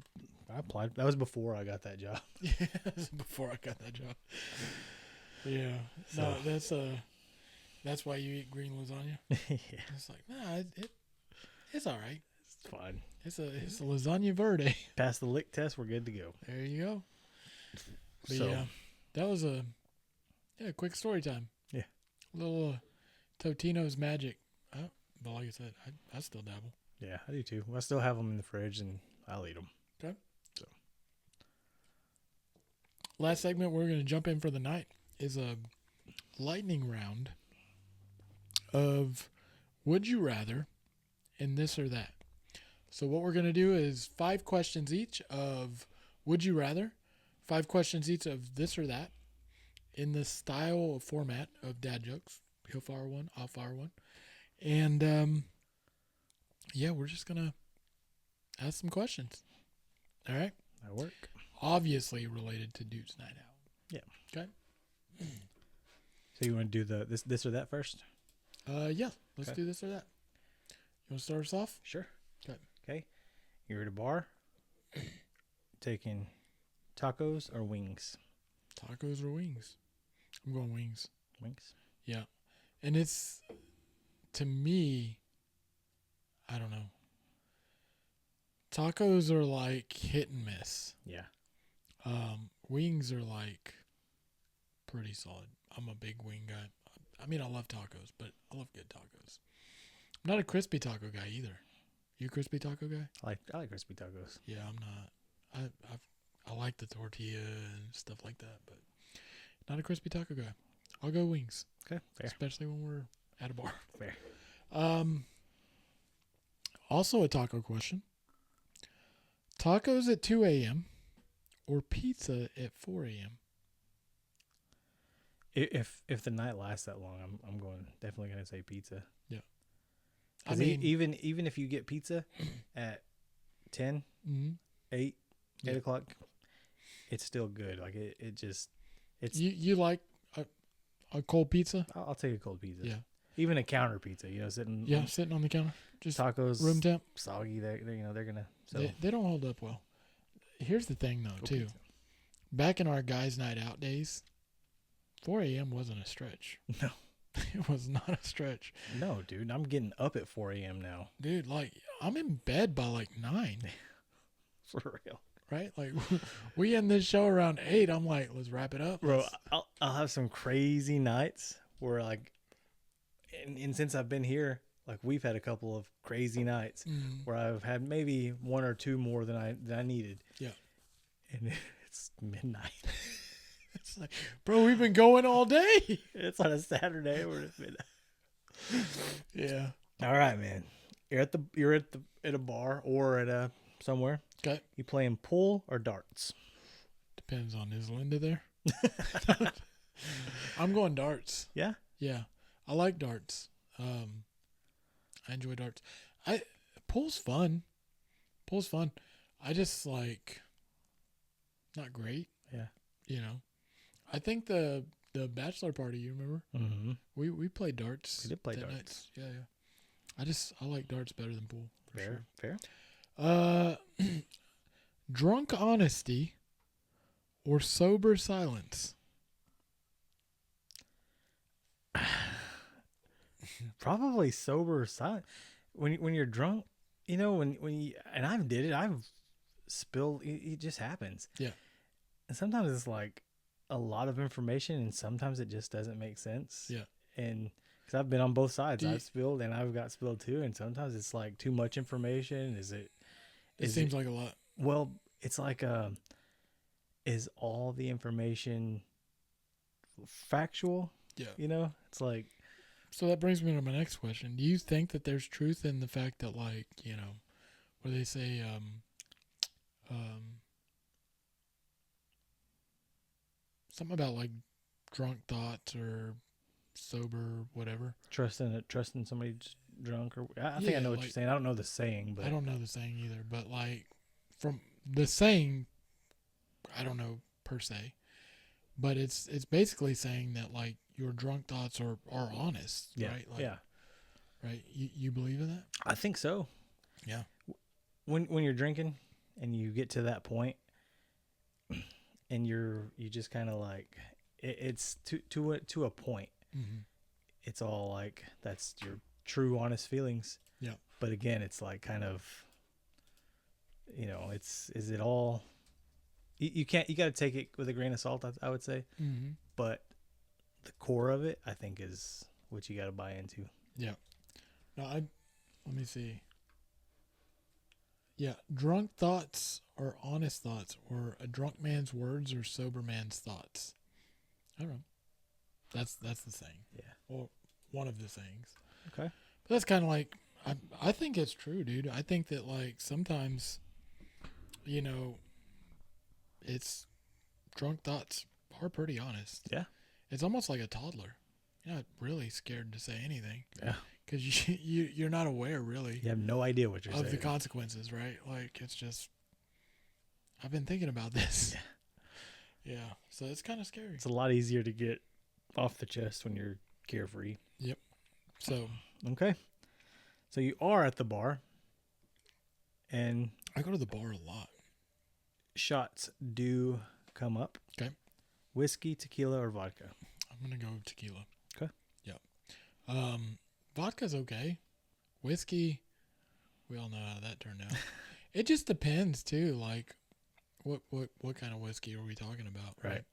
I applied. That was before I got that job. Yeah, before I got that job. Yeah. So. No, that's why you eat green lasagna. Yeah. It's like, nah, it's all right. It's fine. It's a lasagna verde. Pass the lick test. We're good to go. There you go. But So. yeah, that was a quick story time. Yeah. Little Totino's magic. But like I said, I still dabble. Yeah, I do too. I still have them in the fridge, and I'll eat them. Okay. So. Last segment we're going to jump in for the night is a lightning round of would you rather and this or that. So what we're going to do is 5 questions each of would you rather, 5 questions each of this or that in the style of format of dad jokes. He'll fire one, I'll fire one. And yeah, we're just going to ask some questions. All right? That'll work. Obviously related to Dude's Night Out. Yeah. Okay. So you want to do this or that first? Yeah. Let's Okay. do this or that. You want to start us off? Sure. Okay. You're at a bar, taking tacos or wings? Tacos or wings? I'm going wings. Wings. Yeah. And it's, to me, I don't know. Tacos are like hit and miss. Yeah. Wings are like pretty solid. I'm a big wing guy. I mean, I love tacos, but I love good tacos. I'm not a crispy taco guy either. You a crispy taco guy? I like crispy tacos. Yeah, I'm not. I like the tortilla and stuff like that, but not a crispy taco guy. I'll go wings. Okay, fair. Especially when we're at a bar. Fair. Also a taco question. Tacos at 2 a.m. or pizza at 4 a.m.? If the night lasts that long, I'm definitely gonna say pizza. Yeah. I 'Cause mean, even if you get pizza at 10, 8 Yeah. o'clock, it's still good. Like it's you like a cold pizza? I'll take a cold pizza. Yeah. Even a counter pizza, sitting Yeah, sitting on the counter, just tacos room temp. soggy. They're gonna They don't hold up well. Here's the thing though, cold too. pizza. Back in our guys' night out days, 4 a.m. wasn't a stretch. No. It was not a stretch. No, dude, I'm getting up at 4 a.m. now. Dude, like, I'm in bed by like 9, For real. right? Like, we end this show around 8. I'm like, let's wrap it up. Bro, I'll have some crazy nights where, like, and since I've been here, like, we've had a couple of crazy nights where I've had maybe 1 or 2 more than I needed. Yeah. And it's midnight. It's like, bro, we've been going all day. It's on a Saturday. We're at midnight. Yeah. All right, man. You're at a bar or at somewhere. Okay. You playing pool or darts? Depends on, is Linda there? I'm going darts. Yeah. Yeah. I like darts. I enjoy darts. Pool's fun. Pool's fun. I just like not great. Yeah. I think the bachelor party, you remember? Mm-hmm. We played darts. We did play that darts. night. Yeah. I like darts better than pool. For Fair. sure. Drunk honesty or sober silence? Probably sober or silent. When you're drunk, when you, and I've did it, I've spilled. It just happens. Yeah. And sometimes it's like a lot of information, and sometimes it just doesn't make sense. Yeah. And because I've been on both sides, I've spilled and I've got spilled too. And sometimes it's like too much information. It seems like a lot. Well, it's like is all the information factual? Yeah. You know, it's like, So that brings me to my next question. Do you think that there's truth in the fact that, like, where they say, something about like drunk thoughts or sober, whatever? trusting somebody drunk, or I think I know what you're saying. I don't know the saying, but I don't know the saying either, but like from the saying, I don't know per se, but it's basically saying that like your drunk thoughts are honest, yeah, right? Like, yeah, right. You believe in that? I think so. Yeah. When you're drinking and you get to that point, and you just kind of like it's to a point. Mm-hmm. It's all like that's your true honest feelings. Yeah. But again, it's like kind of, is it all? You can't. You got to take it with a grain of salt, I would say. Mm-hmm. But the core of it, I think, is what you got to buy into. Yeah. No, let me see. Yeah, drunk thoughts are honest thoughts, or a drunk man's words or sober man's thoughts. I don't know. That's the saying. Yeah. Or one of the sayings. Okay. But that's kind of like I think it's true, dude. I think that like sometimes, it's drunk thoughts are pretty honest. Yeah. It's almost like a toddler. You're not really scared to say anything. Yeah. Because you're not aware, really. You have no idea what you're saying. Of the consequences, right? Like, it's just, I've been thinking about this. Yeah. So it's kind of scary. It's a lot easier to get off the chest when you're carefree. Yep. So. Okay. So you are at the bar. And I go to the bar a lot. Shots do come up. Okay. Whiskey, tequila, or vodka? I'm going to go tequila. Okay. Yep. Vodka's okay. Whiskey, we all know how that turned out. It just depends too. Like, what kind of whiskey are we talking about? Right.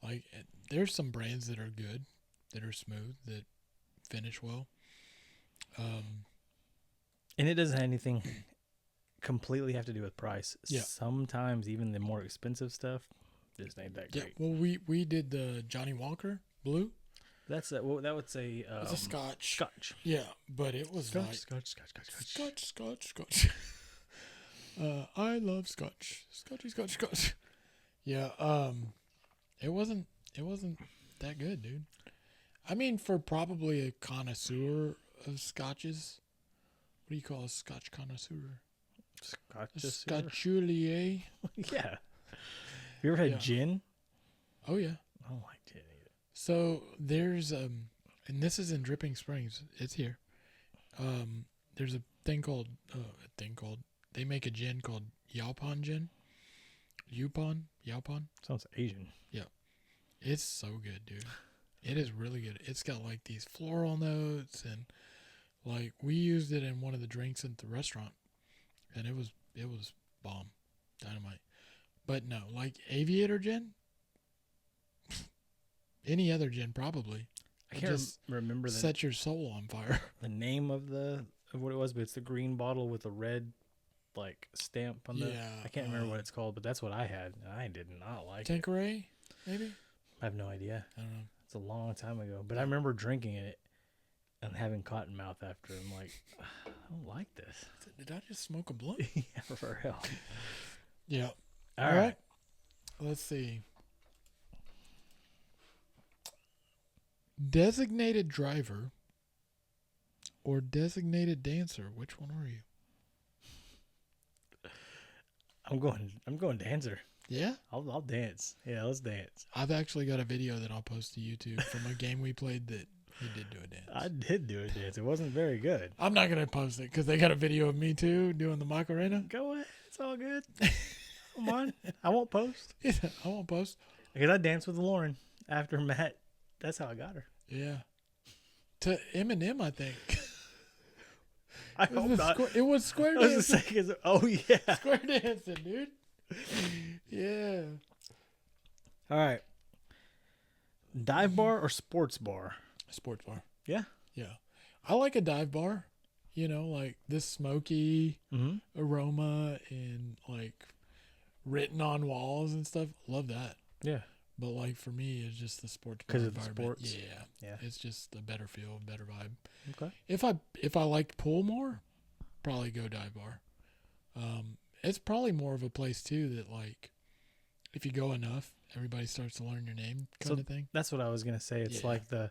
Like, there's some brands that are good, that are smooth, that finish well. And it doesn't have anything completely have to do with price. Yeah. Sometimes even the more expensive stuff just ain't that great. Yeah. Well, we did the Johnny Walker Blue. That's that would say It's a Scotch. Scotch. Yeah, but it was Scotch. I love Scotch. Scotch. Yeah. It wasn't that good, dude. I mean, for probably a connoisseur of scotches, what do you call a Scotch connoisseur? Scotchulier. Yeah. You ever had gin? Oh yeah. I don't like gin either. So there's and this is in Dripping Springs. It's here. There's a thing called they make a gin called Yaupon gin. Yaupon. Sounds Asian. Yeah. It's so good, dude. It is really good. It's got like these floral notes, and like we used it in one of the drinks at the restaurant, and it was bomb, dynamite. But no, like Aviator gin, any other gin probably. I can't remember set your soul on fire. The name of what it was, but it's the green bottle with a red like stamp on the. I can't remember what it's called, but that's what I had. I did not like Tanqueray, maybe. I have no idea. I don't know. It's a long time ago, but I remember drinking it and having cotton mouth after. I'm like, I don't like this. Did I just smoke a blunt? Yeah, for hell. Yeah. All right. Let's see. Designated driver or designated dancer? Which one are you? I'm going dancer. Yeah? I'll dance. Yeah, let's dance. I've actually got a video that I'll post to YouTube from a game we played that he did do a dance. I did do a dance. It wasn't very good. I'm not going to post it because they got a video of me too doing the Macarena. Go ahead. It's all good. Come on. I won't post. I won't post. Because I danced with Lauren after Matt. That's how I got her. Yeah. To Eminem, I think. I hope not. It was square dancing. Oh, yeah. Square dancing, dude. Yeah. All right. Dive bar or sports bar? Sports bar. Yeah. Yeah. I like a dive bar. Like this smoky aroma and like written on walls and stuff. Love that. Yeah. But like for me, it's just the sports bar 'Cause of the environment. sports? Yeah, Yeah. it's just a better feel, better vibe. Okay. If I liked pool more, probably go dive bar. It's probably more of a place too that like if you go enough, everybody starts to learn your name kind of thing. That's what I was gonna say. It's Yeah. like a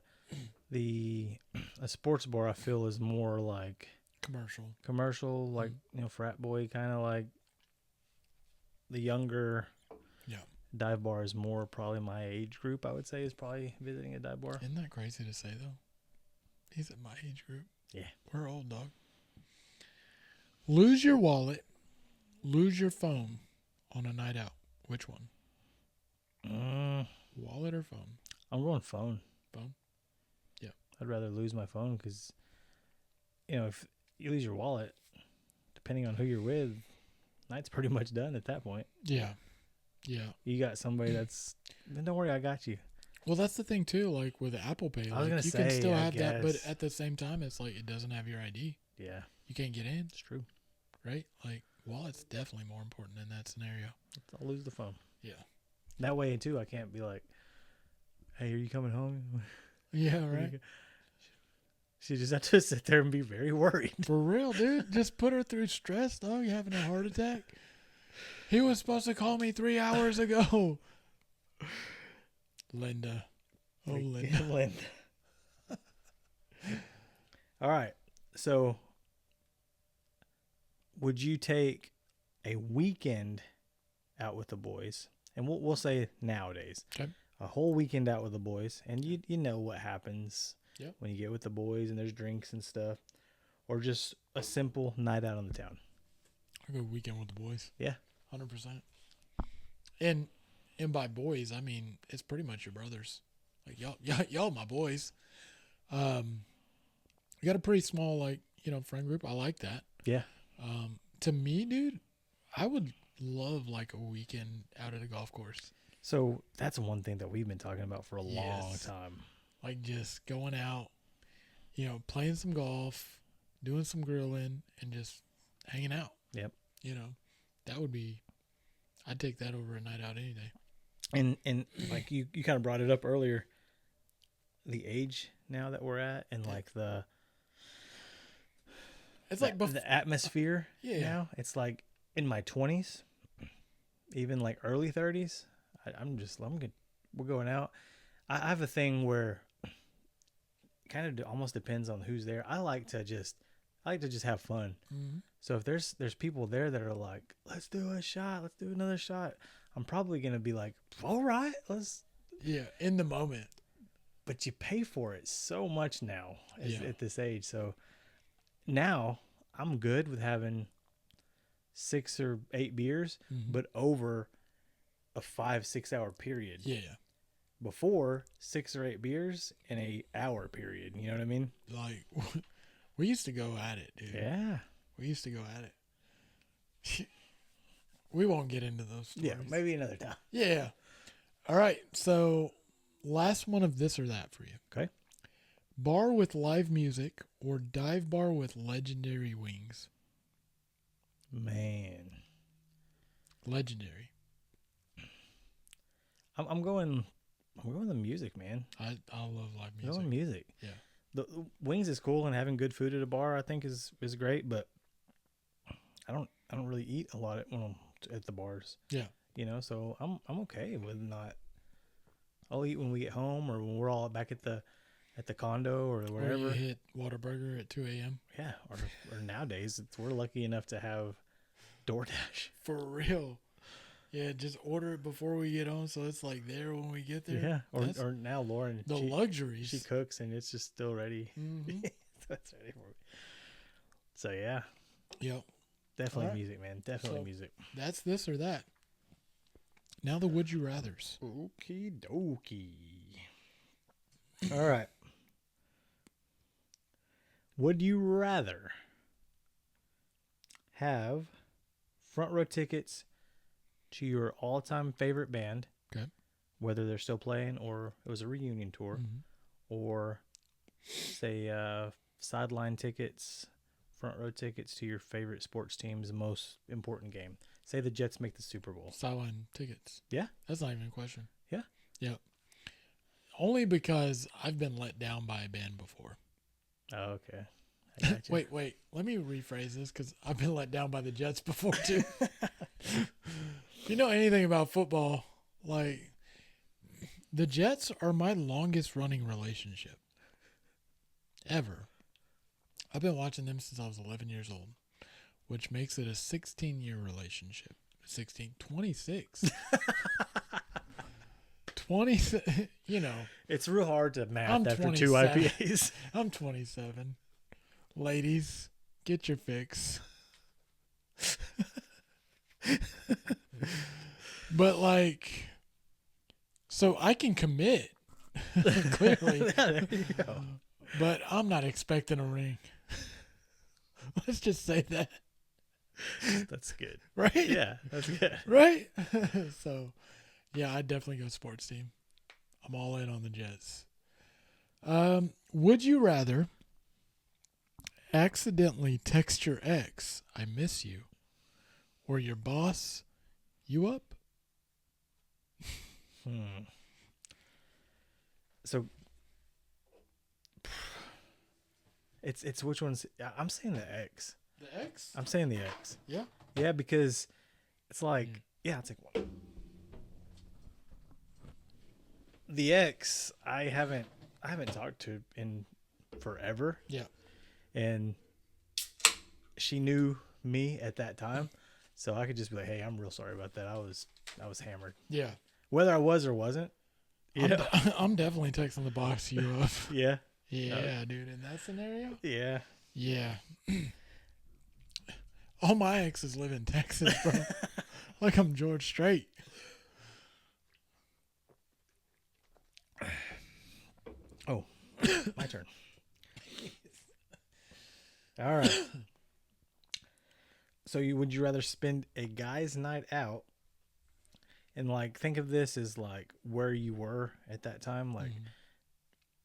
sports bar. I feel is more like Commercial. like frat boy kind of like the younger. Yeah. Dive bar is more probably my age group. I would say is probably visiting a dive bar. Isn't that crazy to say though? He's at my age group. Yeah. We're old, dog. Lose your wallet, lose your phone on a night out. Which one? Wallet or phone? I'm going phone. Phone? Yeah. I'd rather lose my phone because, if you lose your wallet, depending on who you're with, night's pretty much done at that point. Yeah. Yeah. You got somebody then don't worry, I got you. Well, that's the thing too. Like with Apple Pay, I was gonna you say, can still I have that, but guess. at the same time, it's like it doesn't have your ID. Yeah, You can't get in, it's true. right? Like wallet's definitely more important in that scenario. I'll lose the phone. Yeah. That way too, I can't be like, "Hey, are you coming home?" Yeah. Right. She just have to sit there and be very worried. For real, dude. Just put her through stress, dog. You having a heart attack? He was supposed to call me 3 hours ago. Linda. Oh, Linda. Linda. All right. So, would you take a weekend out with the boys? And we'll say nowadays. Okay. A whole weekend out with the boys. And you know what happens Yep. when you get with the boys and there's drinks and stuff. Or just a simple night out on the town. I go weekend with the boys. Yeah. 100%. And by boys, I mean it's pretty much your brothers. Like y'all my boys. You got a pretty small friend group. I like that. Yeah. To me, dude, I would love like a weekend out at a golf course. So that's one thing that we've been talking about for a long Yes. time. Like just going out, playing some golf, doing some grilling, and just hanging out. Yep. That would be. I'd take that over a night out any day. And like you kind of brought it up earlier, the age now that we're at and like It's like the atmosphere. Yeah. Now it's like in my 20s, even like early 30s. I'm good. We're going out. I have a thing where it kind of almost depends on who's there. I like to just have fun. Mm-hmm. So if there's people there that are like, let's do a shot, let's do another shot, I'm probably gonna be like, all right, let's. Yeah, in the moment. But you pay for it so much now Yeah. at this age. So now I'm good with having 6 or 8 beers, Mm-hmm. but over a 5-6 hour period. Yeah. Before 6 or 8 beers in a hour period. You know what I mean? Like we used to go at it, dude. Yeah. We used to go at it. We won't get into those stories. Yeah, maybe another time. Yeah. All right. So, last one of this or that for you. Okay. Bar with live music or dive bar with legendary wings? Man. Legendary. I'm going the music, man. I love live I'm music. going music. Yeah. The wings is cool and having good food at a bar I think is great, but I don't really eat a lot when I'm at the bars. Yeah. So I'm okay with not. I'll eat when we get home or when we're all back at the condo or Or wherever. you hit Whataburger at 2 a.m. Yeah, or nowadays we're lucky enough to have DoorDash. For real. Yeah, just order it before we get home, so it's like there when we get there. Yeah, or now Lauren, The luxuries. she cooks and it's just still ready. Mm-hmm. So it's ready for me. So yeah, Yep. definitely All right. music, man. Definitely So- music. That's this or that. Now the would you rathers. Okie dokie. All right. Would you rather have front row tickets to your all-time favorite band, Okay. whether they're still playing or it was a reunion tour, Mhm. or say sideline tickets, front row tickets to your favorite sports team's most important game? Say the Jets make the Super Bowl. Sideline tickets. Yeah. That's not even a question. Yeah. Yep. Only because I've been let down by a band before. Oh, okay. I gotcha. Wait. Let me rephrase this because I've been let down by the Jets before too. If you know anything about football, like the Jets are my longest running relationship ever. I've been watching them since I was 11 years old, which makes it a 16-year relationship. 26. 20, you know. It's real hard to math I'm after 27. two IPAs. I'm 27. Ladies, get your fix. But like, so I can commit clearly, There you go. but I'm not expecting a ring. Let's just say that, That's good. right? Yeah, that's good. Right? So, yeah, I'd definitely go sports team. I'm all in on the Jets. Would you rather accidentally text your ex, "I miss you," or your boss, "You up"? So it's which one's? I'm saying the X. The ex? I'm saying the X. Yeah. Yeah, because it's like I'll take one. The X, I haven't talked to in forever. Yeah. And she knew me at that time, so I could just be like, "Hey, I'm real sorry about that. I was hammered." Yeah. Whether I was or wasn't. Yeah. I'm definitely texting the box "You up." Yeah. Yeah, dude. In that scenario? Yeah. Yeah. All my exes live in Texas, bro. Like I'm George Strait. Oh, my turn. All right. So would you rather spend a guy's night out and like think of this as like where you were at that time, like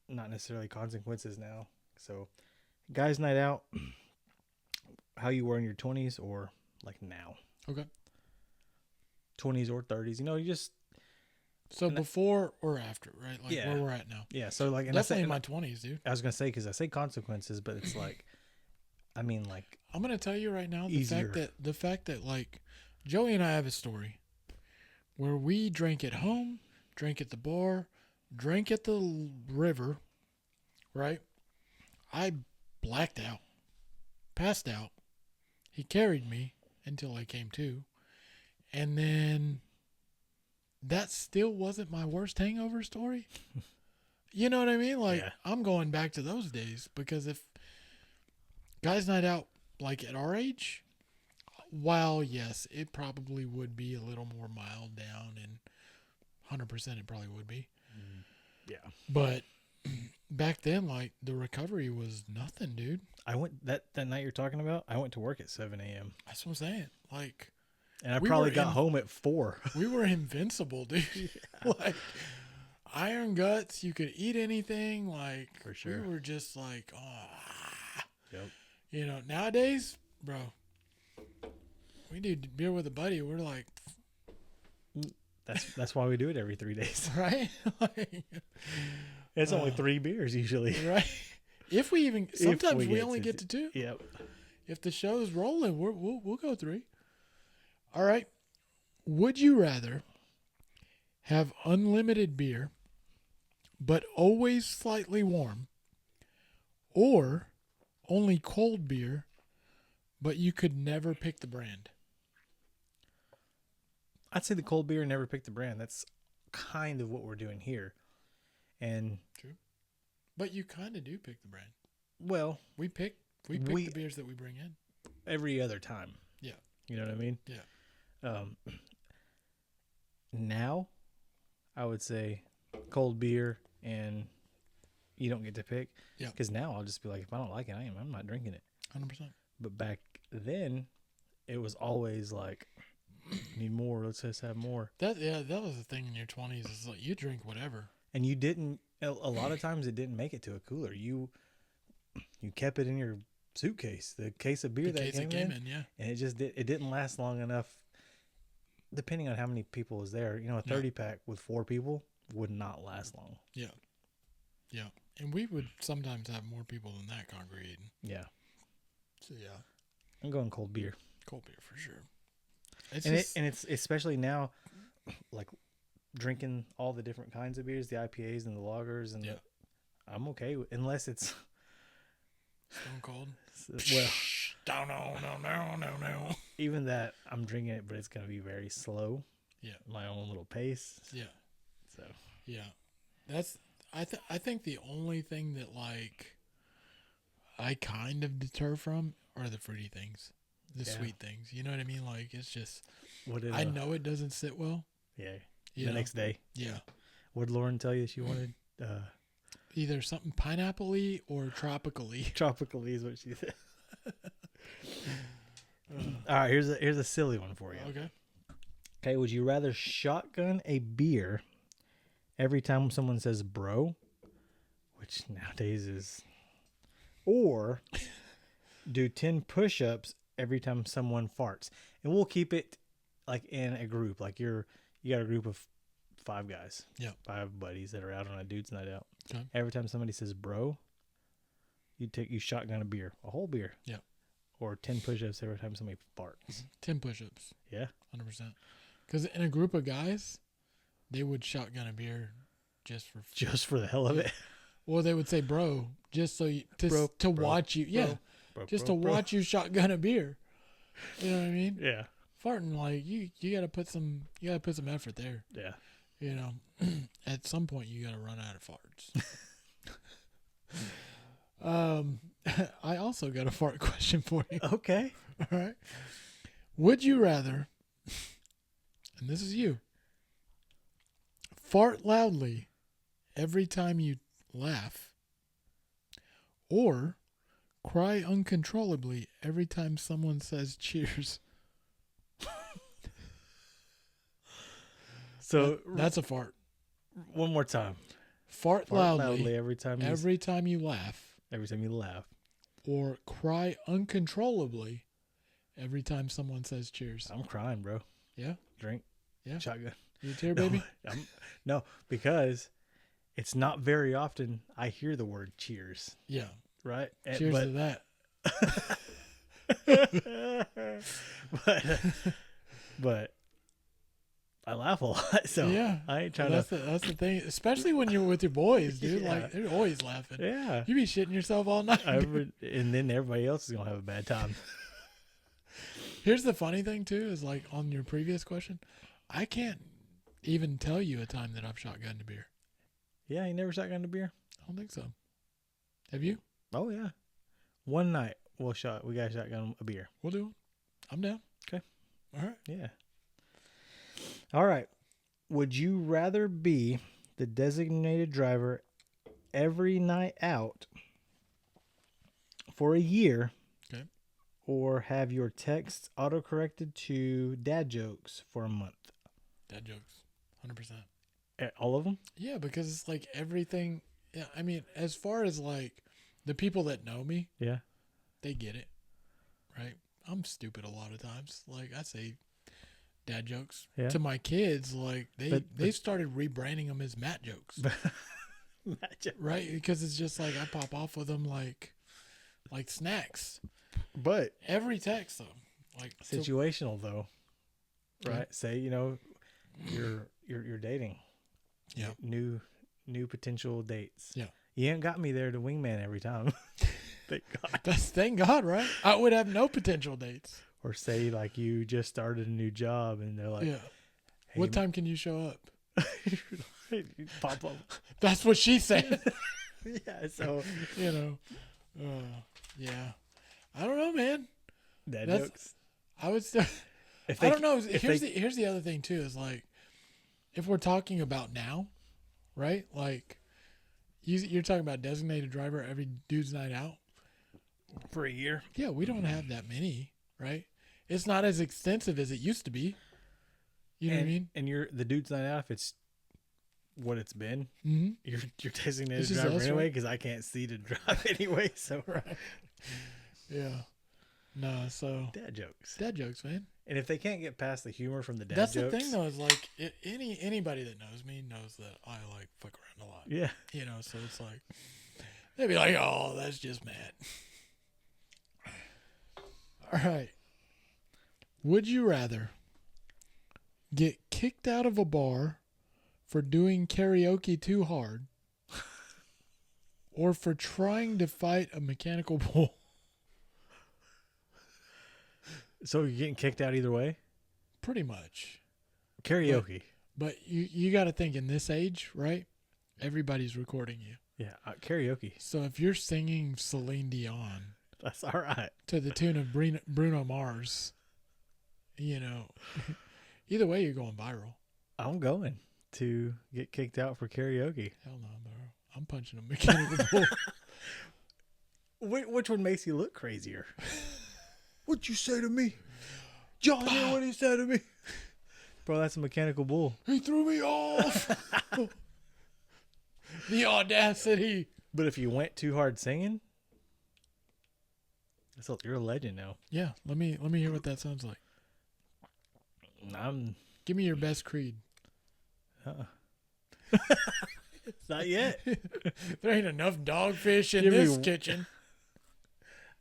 not necessarily consequences now. So guy's night out, how you were in your 20s or like now. Okay. 20s or 30s, you just So before or after, right? Like where we're at now. yeah. So like, and Definitely in my 20s, dude. I was gonna say because I say consequences, but it's like, I mean, like I'm gonna tell you right now easier. the fact that like Joey and I have a story where we drank at home, drank at the bar, drank at the river, right? I blacked out, passed out. He carried me until I came to, and then that still wasn't my worst hangover story. You know what I mean? Like, Yeah. I'm going back to those days because if guys' night out, like at our age, while yes, it probably would be a little more mild down, and 100% it probably would be. Yeah. But back then, like, the recovery was nothing, dude. I went that night you're talking about. I went to work at 7 a.m. That's what I'm saying. Like, and I we probably were got home at 4. we were invincible, dude. Like, iron guts. You could eat anything. Like, For sure. we were just like, oh. Yep. Nowadays, bro, we do beer with a buddy. We're like, That's why we do it every 3 days. right? Like, It's only 3 beers usually. right? If we even, sometimes we get only to get to 2. Yep. If the show's rolling, we'll go 3. All right. Would you rather have unlimited beer, but always slightly warm, or only cold beer, but you could never pick the brand? I'd say the cold beer, never pick the brand. That's kind of what we're doing here. And True. But you kind of do pick the brand. well, We pick the beers that we bring in. every other time. Yeah. You know what I mean? Yeah. Now, I would say cold beer, and you don't get to pick. Yeah. Because now I'll just be like, if I don't like it, I'm not drinking it. 100%. But back then, it was always like, need more. Let's just have more. That was the thing in your 20s. Is like you drink whatever. And you didn't. A lot of times, it didn't make it to a cooler. You kept it in your suitcase, the case of beer The case came that came in, in, yeah. and it didn't last long enough. depending on how many people is there, a 30-pack with 4 people would not last long. Yeah. Yeah. And we would sometimes have more people than that congregating. Yeah. So, yeah. I'm going cold beer. Cold beer for sure. It's especially now, like drinking all the different kinds of beers, the IPAs and the lagers, and I'm okay unless it's Stone Cold. Well, no. even that I'm drinking it, but it's gonna be very slow. Yeah, my own little pace. Yeah. So yeah, that's I think the only thing that like I kind of deter from are the fruity things, the sweet things. You know what I mean? Like it's just I know it doesn't sit well. Yeah. The next day. Yeah. What did Lauren tell you she wanted? Either something pineapple-y or tropical-y. Tropical-y is what she said. All right, here's a silly one for you. Okay, would you rather shotgun a beer every time someone says bro, which nowadays is, or do 10 push-ups every time someone farts? And we'll keep it like in a group. Like you got a group of 5 guys. Yeah. 5 buddies that are out on a dude's night out. Okay. Every time somebody says bro, you shotgun a beer, a whole beer. Yeah. Or 10 push-ups every time somebody farts. 10 push-ups. Yeah. 100%. Because in a group of guys, they would shotgun a beer just for the hell of it. Well, they would say bro, just so you to watch you. Yeah. Watch you shotgun a beer. You know what I mean? Yeah. Farting, like you gotta put some effort there. Yeah. You know, at some point you gotta run out of farts. I also got a fart question for you. Okay. All right. Would you rather, and this is you, fart loudly every time you laugh, or cry uncontrollably every time someone says cheers? So that's a fart. One more time. Fart loudly every time you laugh. Every time you laugh. Or cry uncontrollably every time someone says cheers. I'm crying, bro. Yeah? Drink. Yeah. Shotgun. You tear, baby? No, because it's not very often I hear the word cheers. Yeah. Right? Cheers to that. but I laugh a lot, so yeah. I ain't trying that's the thing, especially when you're with your boys, dude. Yeah. Like they're always laughing. Yeah. You be shitting yourself all night. And then everybody else is gonna have a bad time. Here's the funny thing too, is like on your previous question, I can't even tell you a time that I've shotgunned a beer. Yeah, you never shotgunned a beer? I don't think so. Have you? Oh yeah. One night we got shotgun a beer. We'll do it. I'm down. Okay. All right. Yeah. All right. Would you rather be the designated driver every night out for a year, okay, or have your texts autocorrected to dad jokes for a month? Dad jokes. 100%. All of them? Yeah, because it's like everything. Yeah, I mean, as far as like the people that know me, yeah, they get it, right? I'm stupid a lot of times. Like I say dad jokes to my kids. Like they started rebranding them as Matt jokes, right? Because it's just like I pop off with them like snacks. But every text though, like situational though, right? Yeah. Say you're dating, yeah, new potential dates. Yeah, you ain't got me there to wingman every time. Thank God. Thank God, right? I would have no potential dates. Or say like you just started a new job and they're like, yeah, hey, what time can you show up? Pop up. That's what she said. Yeah, so yeah, I don't know, man. Dad jokes. I would still. I don't know. Here's the other thing too. Is like, if we're talking about now, right? Like, you're talking about designated driver every dude's night out for a year. Yeah, we don't have that many, right? It's not as extensive as it used to be. You know what I mean? And you're the dude's night out. If it's what it's been, mm-hmm. you're designated driver anyway, because I can't see to drive anyway. So right. Yeah. No. So dad jokes, man. And if they can't get past the humor from the dad That's jokes, the thing, though, is like anybody that knows me knows that I like fuck around a lot. yeah. You know, so it's like they'd be like, "Oh, that's just Matt." All right. Would you rather get kicked out of a bar for doing karaoke too hard, or for trying to fight a mechanical bull? So you're getting kicked out either way? Pretty much. Karaoke. But you got to think in this age, right? Everybody's recording you. Yeah, karaoke. So if you're singing Celine Dion That's all right. to the tune of Bruno Mars, you know, either way you're going viral. I'm going to get kicked out for karaoke. Hell no, bro. I'm punching a mechanical bull. Which one makes you look crazier? What'd you say to me? John, you know what he said to me? Bro, that's a mechanical bull. He threw me off. The audacity. But if you went too hard singing, you're a legend now. Yeah, let me hear what that sounds like. Give me your best Creed. Not yet. There ain't enough dogfish in Give me this one. kitchen.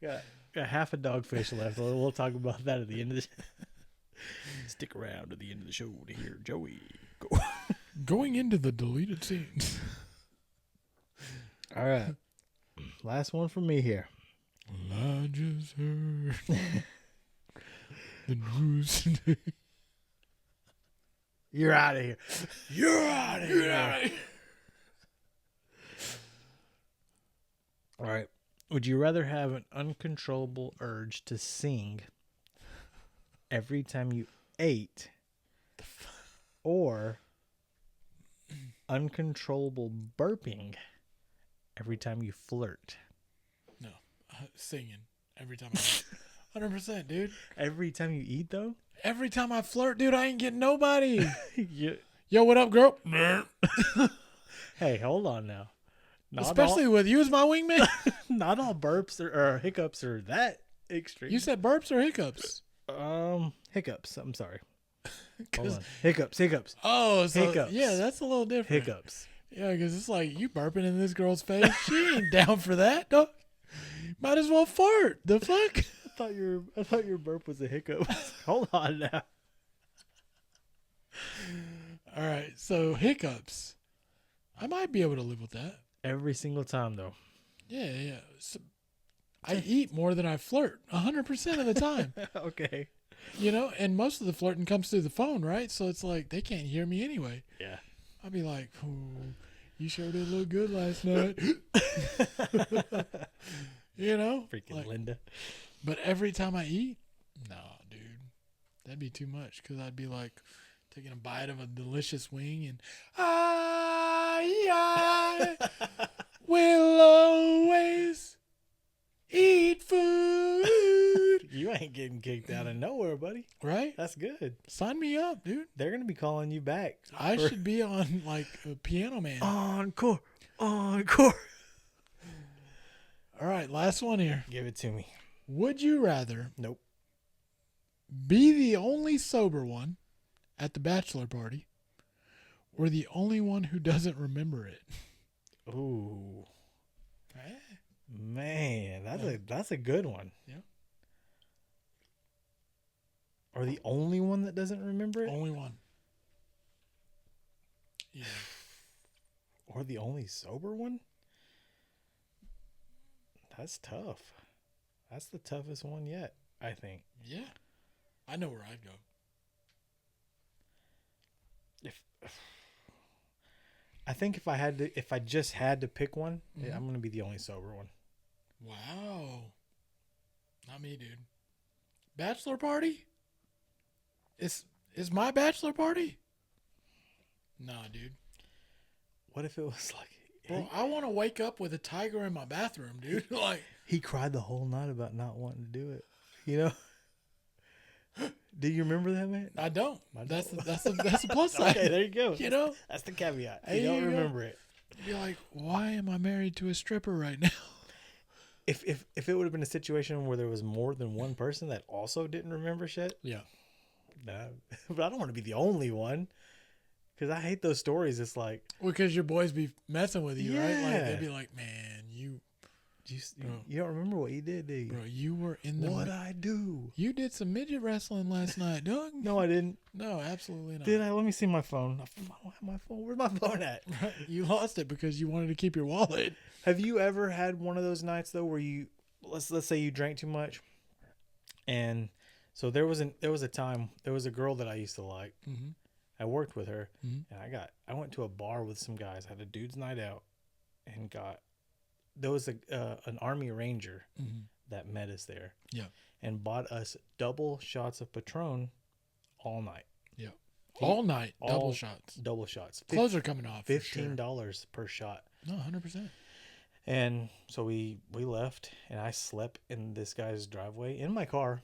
Got half a dogfish left. We'll talk about that at the end of the Stick around to the end of the show to hear Joey go. Going into the deleted scenes. All right. Last one for me here. I just heard the news. You're out of here. You're out of here. All right. Would you rather have an uncontrollable urge to sing every time you ate, or uncontrollable burping every time you flirt? No, singing every time. 100%, dude. Every time you eat, though? Every time I flirt, dude, I ain't getting nobody. Yeah. Yo, what up, girl? Hey, hold on now. Especially with you as my wingman. Not all burps or hiccups are that extreme. You said burps or hiccups? Hiccups. I'm sorry. Hold on. Hiccups. Oh, so Hiccups. yeah, that's a little different. Hiccups. Yeah, because it's like you burping in this girl's face. She ain't down for that, dog. Might as well fart. The fuck? I thought your burp was a hiccup. Hold on now. All right, so hiccups. I might be able to live with that. Every single time, though. Yeah. So, I eat more than I flirt 100% of the time. Okay. You know, and most of the flirting comes through the phone, right? So it's like they can't hear me anyway. Yeah. I'll be like, "Ooh, you sure did look good last night." You know? Freaking like, Linda. But every time I eat, nah, dude. That'd be too much because I'd be like taking a bite of a delicious wing and I will always eat food. You ain't getting kicked out of nowhere, buddy. Right? That's good. Sign me up, dude. They're going to be calling you back. I should be on like a Piano Man. Encore. All right, last one here. Give it to me. Would you rather Nope. be the only sober one at the bachelor party or the only one who doesn't remember it? Ooh. Man, that's a good one. Yeah. Or the only one that doesn't remember it? Only one. Yeah. Or the only sober one? That's tough. That's the toughest one yet, I think. Yeah. I know where I'd go. I think if I just had to pick one, I'm going to be the only sober one. Wow. Not me, dude. Bachelor party? Is my bachelor party? Nah, dude. What if it was like, Bro, I want to wake up with a tiger in my bathroom, dude. Like, he cried the whole night about not wanting to do it? You know? Do you remember that, man? I don't. That's the plus side. Okay, there you go. You know? That's the caveat. Hey, You don't you go. remember it. You'd be like, why am I married to a stripper right now? If it would have been a situation where there was more than one person that also didn't remember shit, Yeah. Nah, but I don't want to be the only one because I hate those stories. It's like, Because your boys be messing with you, right? Like Yeah. they'd be like, man, you don't remember what you did, do you? bro, you were in the. What'd I do? You did some midget wrestling last night, Doug. No, I didn't. No, absolutely not. Did I? Let me see my phone. I don't have my phone. Where's my phone at? You lost it because you wanted to keep your wallet. Have you ever had one of those nights though where let's say you drank too much, and so there was a time, there was a girl that I used to like. Mm-hmm. I worked with her, Mhm. and I went to a bar with some guys. Had a dude's night out, and there was an Army Ranger Mm-hmm. that met us there. Yeah. And bought us double shots of Patron all night. Yeah. All night, double shots. Double shots. Clothes are coming off. $15 per shot. No, 100%. And so we left, and I slept in this guy's driveway in my car.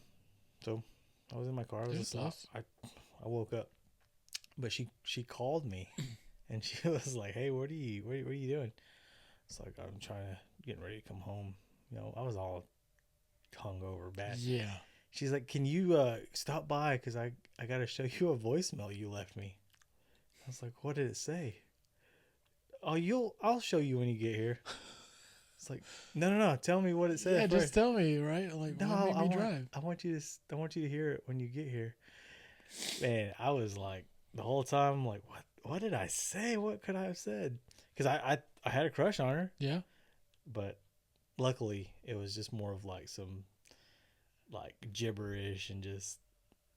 So I was in my car. I was asleep. I woke up, but she called me, and she was like, "Hey, what are you doing?" It's like, I'm getting ready to come home. You know, I was all hungover bad. Yeah. She's like, "Can you stop by? Because I got to show you a voicemail you left me." I was like, "What did it say?" "Oh, I'll show you when you get here." It's like, no. Tell me what it said. Yeah, first. just tell me, right? Like, No, what made me drive? I want you to hear it when you get here. Man, I was like the whole time, like, what did I say? What could I have said? Because I had a crush on her. Yeah. But luckily, it was just more of like some like gibberish and just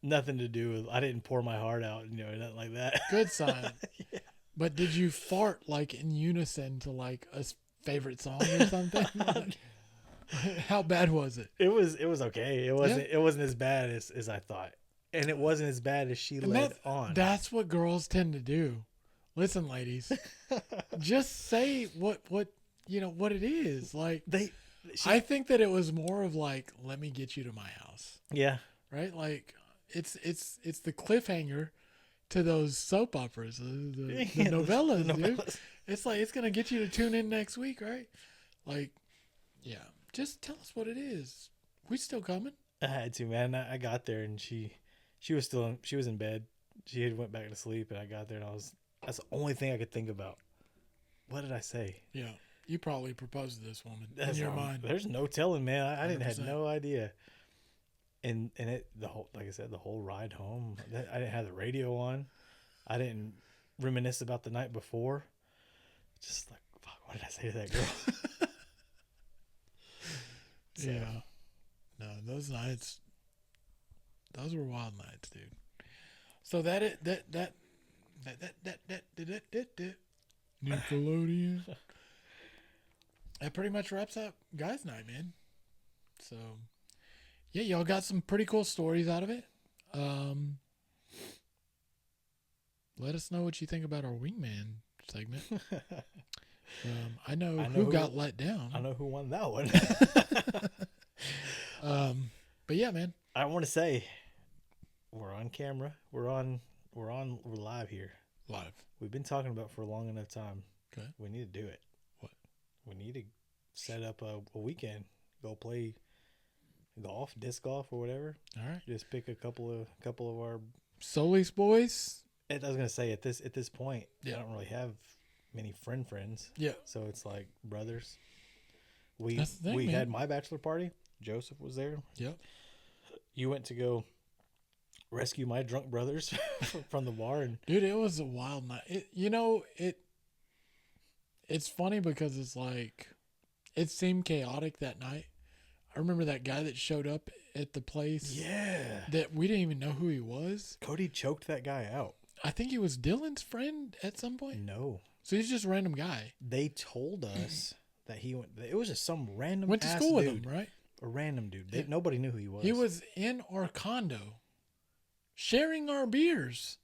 nothing to do with. I didn't pour my heart out, nothing like that. Good sign. Yeah. But did you fart like in unison to like a favorite song or something? Like, how bad was it? It was okay. It wasn't as bad as I thought, and it wasn't as bad as she led on. That's what girls tend to do. Listen, ladies, just say what it is. Like I think that it was more of like, let me get you to my house. Yeah. Right. Like it's the cliffhanger to those soap operas, the novellas, the dude. novellas. It's like, it's going to get you to tune in next week, right? Like, yeah, just tell us what it is. We still coming. I had to, man. I got there and she was in bed. She had went back to sleep, and I got there and that's the only thing I could think about. What did I say? Yeah. You probably proposed to this woman in your mind. There's no telling, man. I didn't have 100%. no idea. And like I said, the whole ride home, I didn't have the radio on. I didn't reminisce about the night before. Just like, fuck, what did I say to that girl? So. Yeah. No, those were wild nights, dude. So that Nickelodeon. That pretty much wraps up guys' night, man. So yeah, y'all got some pretty cool stories out of it. Let us know what you think about our Wingman segment. I know who got let down. I know who won that one. But yeah, man. I want to say we're on camera. We're live here. Live. We've been talking about it for a long enough time. Okay. We need to do it. What? We need to set up a weekend. Go play golf, disc golf, or whatever. All right. Just pick a couple of our Solis boys. I was gonna say at this point, Yeah. I don't really have many friends. Yeah. So it's like brothers. We That's the thing, man. had my bachelor party. Joseph was there. Yep. You went to go rescue my drunk brothers from the bar, and Dude, it was a wild night. It's funny because it's like, it seemed chaotic that night. I remember that guy that showed up at the place. yeah, That we didn't even know who he was. Cody choked that guy out. I think he was Dylan's friend at some point. No, So he's just a random guy. they told us that he went. It was just some random. Went to ass school with dude. him, right? A random dude. Yeah. Nobody knew who he was. He was in our condo sharing our beers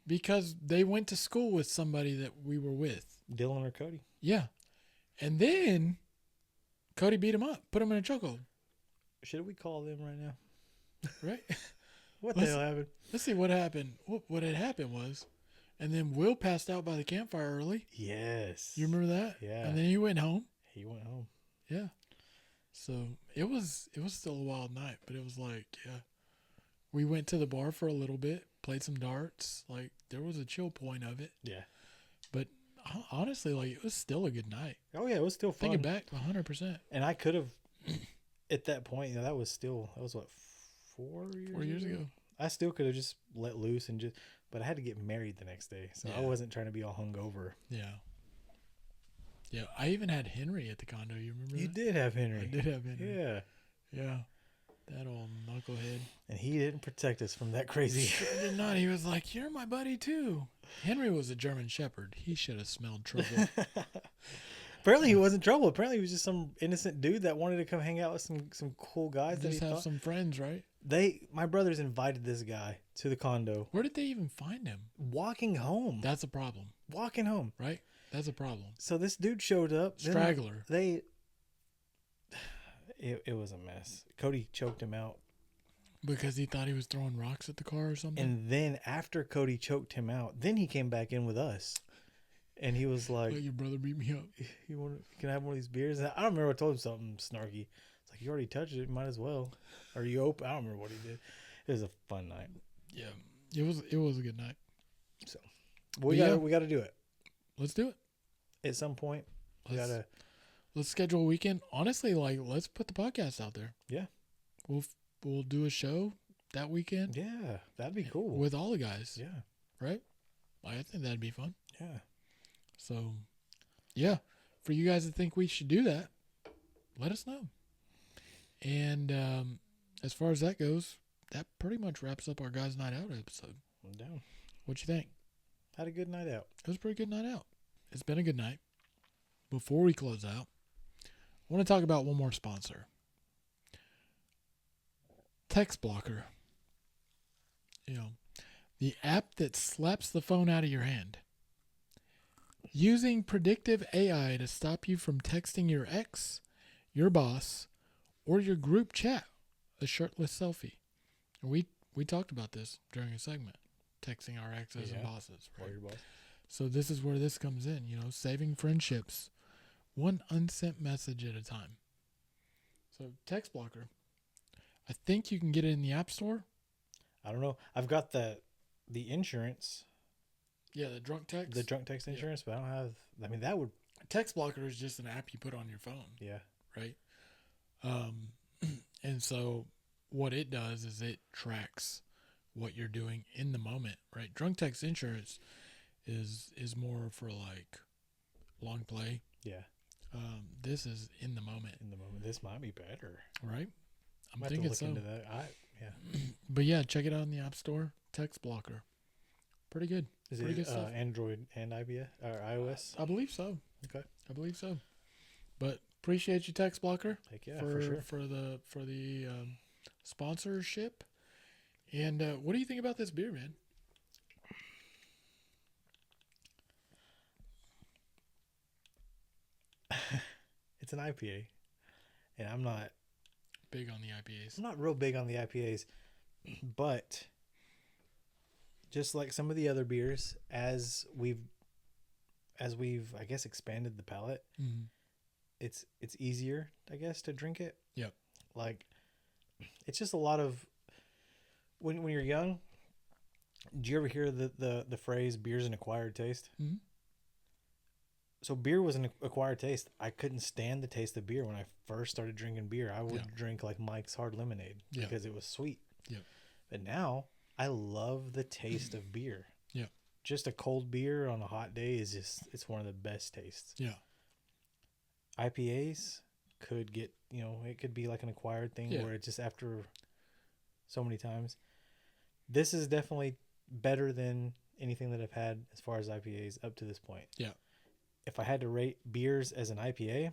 because they went to school with somebody that we were with. Dylan or Cody. Yeah. And then Cody beat him up, put him in a chokehold. Should we call them right now? Right? What the hell happened? Let's see what happened. What had happened was, and then Will passed out by the campfire early. Yes. You remember that? Yeah. And then he went home. He went home. Yeah. So it was still a wild night, but it was like, yeah, We went to the bar for a little bit, played some darts. Like, there was a chill point of it. Yeah. But honestly, like, it was still a good night. Oh yeah, it was still fun. Thinking back, 100%. And I could have, at that point, you know, that was what, 4 years ago? I still could have just let loose and just, but I had to get married the next day, so I wasn't trying to be all hungover. Yeah. Yeah, I even had Henry at the condo. You remember? You that? did have Henry. I did have Henry. Yeah. Yeah. That old knucklehead. And he didn't protect us from that crazy. Sure did not. He was like, "You're my buddy too." Henry was a German Shepherd. He should have smelled trouble. Apparently he wasn't trouble. Apparently he was just some innocent dude that wanted to come hang out with some cool guys. Just have some friends, right? My brothers invited this guy to the condo. Where did they even find him? Walking home. That's a problem. Walking home. Right? That's a problem. So this dude showed up. Straggler. It was a mess. Cody choked him out. Because he thought he was throwing rocks at the car or something? And then after Cody choked him out, then he came back in with us. And he was like, "Let your brother beat me up. Can I have one of these beers?" And I don't remember. I told him something snarky. It's like, you already touched it. Might as well. Or you open. I don't remember what he did. It was a fun night. Yeah. It was a good night. So we got to do it. Let's do it. At some point, let's schedule a weekend. Honestly, like, let's put the podcast out there. Yeah. We'll do a show that weekend. Yeah, that'd be cool. With all the guys. Yeah. Right? I think that'd be fun. Yeah. So, yeah, for you guys that think we should do that, let us know. And as far as that goes, that pretty much wraps up our Guys Night Out episode. I'm down. What you think? Had a good night out. It was a pretty good night out. It's been a good night. Before we close out, I want to talk about one more sponsor. Text Blocker. You know, the app that slaps the phone out of your hand. Using predictive AI to stop you from texting your ex, your boss, or your group chat a shirtless selfie. And we talked about this during a segment, texting our exes and bosses. Right? Or your boss. So this is where this comes in, you know, saving friendships, one unsent message at a time. So Text Blocker, I think you can get it in the App Store. I don't know. I've got the insurance. Yeah, the drunk text. The drunk text insurance, but I don't have. I mean, that would. Text Blocker is just an app you put on your phone. Yeah. Right. And so what it does is it tracks what you're doing in the moment. Right. Drunk text insurance is more for like long play. Yeah. This is in the moment. In the moment, this might be better. Right. I'm might thinking have to look so. into that. Yeah. But yeah, check it out in the App Store. Text Blocker. Pretty good. Is Pretty it good stuff. Android and iOS or iOS? I believe so. Okay. I believe so. But appreciate you, Text Blocker. Heck yeah, for sure. For the sponsorship. And what do you think about this beer, man? It's an IPA, and I'm not Big on the IPAs. I'm not real big on the IPAs, but just like some of the other beers, as we've I guess expanded the palate, Mm-hmm. it's easier, I guess, to drink it. Yep. Like, it's just a lot of when you're young. Do you ever hear the phrase "beer's an acquired taste"? Mm-hmm. So beer was an acquired taste. I couldn't stand the taste of beer when I first started drinking beer. I would drink like Mike's Hard Lemonade because it was sweet. Yeah. But now I love the taste of beer. Yeah. Just a cold beer on a hot day is it's one of the best tastes. Yeah. IPAs could get, it could be like an acquired thing where it's just after so many times. This is definitely better than anything that I've had as far as IPAs up to this point. Yeah. If I had to rate beers as an IPA,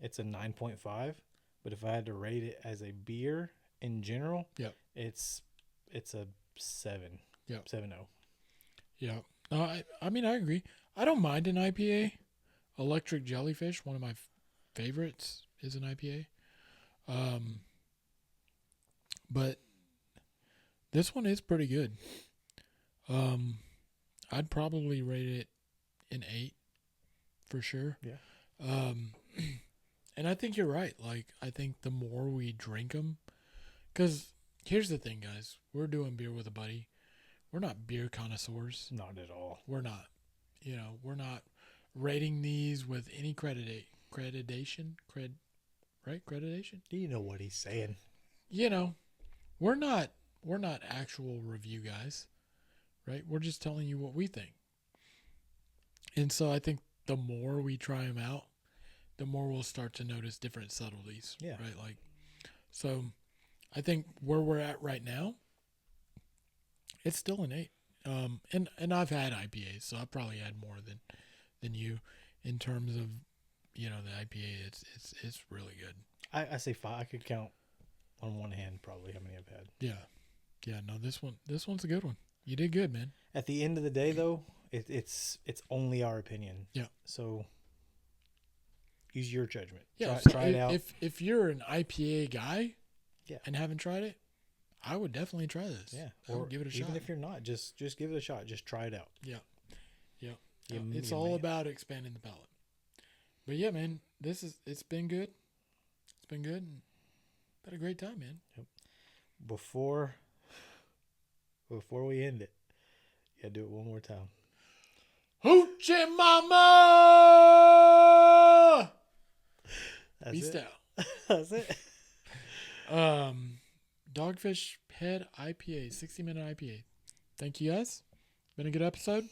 it's a 9.5. But if I had to rate it as a beer in general, it's a 7. Yep. 7.0. Yeah. No, I mean, I agree. I don't mind an IPA. Electric Jellyfish, one of my favorites, is an IPA. But this one is pretty good. I'd probably rate it an 8 for sure. Yeah. And I think you're right. Like, I think the more we drink them, because Here's the thing, guys. We're doing beer with a buddy. We're not beer connoisseurs. Not at all. We're not. We're not rating these with any accreditation. Accreditation? Do you know what he's saying? We're not actual review guys, right? We're just telling you what we think. And so I think the more we try them out, the more we'll start to notice different subtleties. Yeah. Right. So I think where we're at right now, it's still an 8. And I've had IPAs, so I've probably had more than you in terms of, the IPA. It's really good. I say 5. I could count on one hand probably how many I've had. Yeah. No, this one's a good one. You did good, man. At the end of the day, though, it's only our opinion. Yeah. So use your judgment. Yeah. Try it out. If you're an IPA guy, yeah, and haven't tried it, I would definitely try this. Yeah. I would give it a shot. Even if you're not, just give it a shot. Just try it out. Yeah. It's all about expanding the palate. But yeah, man, it's been good. It's been good. And had a great time, man. Yep. Before we end it, do it one more time. Hoochie Mama! That's Beast it. out. That's it. Dogfish Head IPA, 60-minute IPA. Thank you, guys. Been a good episode.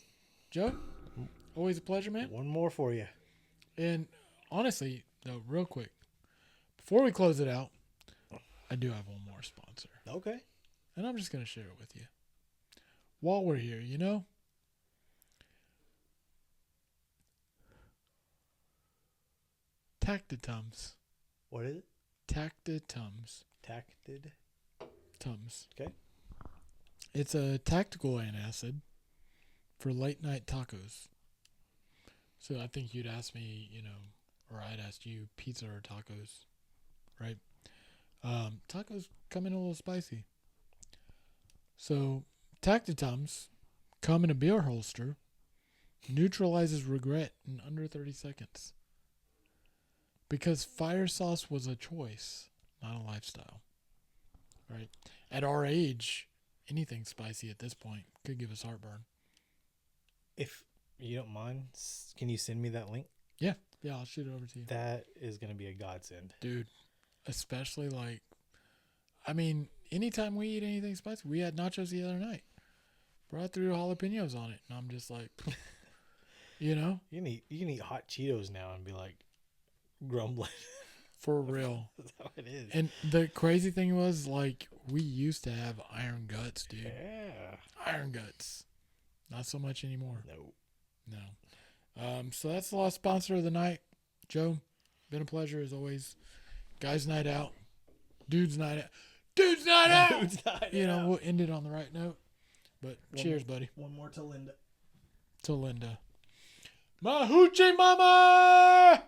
Joe, always a pleasure, man. One more for you. And honestly, though, real quick, before we close it out, I do have one more sponsor. Okay. And I'm just going to share it with you. While we're here, Tactitums. What is it? Tactitums. Tacted. Tums. Okay. It's a tactical antacid for late night tacos. So I think you'd ask me, or I'd ask you pizza or tacos, right? Tacos come in a little spicy. So Tactitums come in a beer holster, neutralizes regret in under 30 seconds. Because fire sauce was a choice, not a lifestyle, right? At our age, anything spicy at this point could give us heartburn. If you don't mind, can you send me that link? Yeah, I'll shoot it over to you. That is going to be a godsend. Dude, especially anytime we eat anything spicy, we had nachos the other night. Brought through jalapenos on it, and I'm just like, You can eat hot Cheetos now and be like grumbling. For real. That's how it is. And the crazy thing was, we used to have iron guts, dude. Yeah. Iron guts. Not so much anymore. No. So that's the last sponsor of the night. Joe, been a pleasure as always. Guys' night out. Dude's night out. Dude's night out! Dude's night out. We'll end it on the right note. But cheers, buddy. One more to Linda. To Linda. My hoochie mama!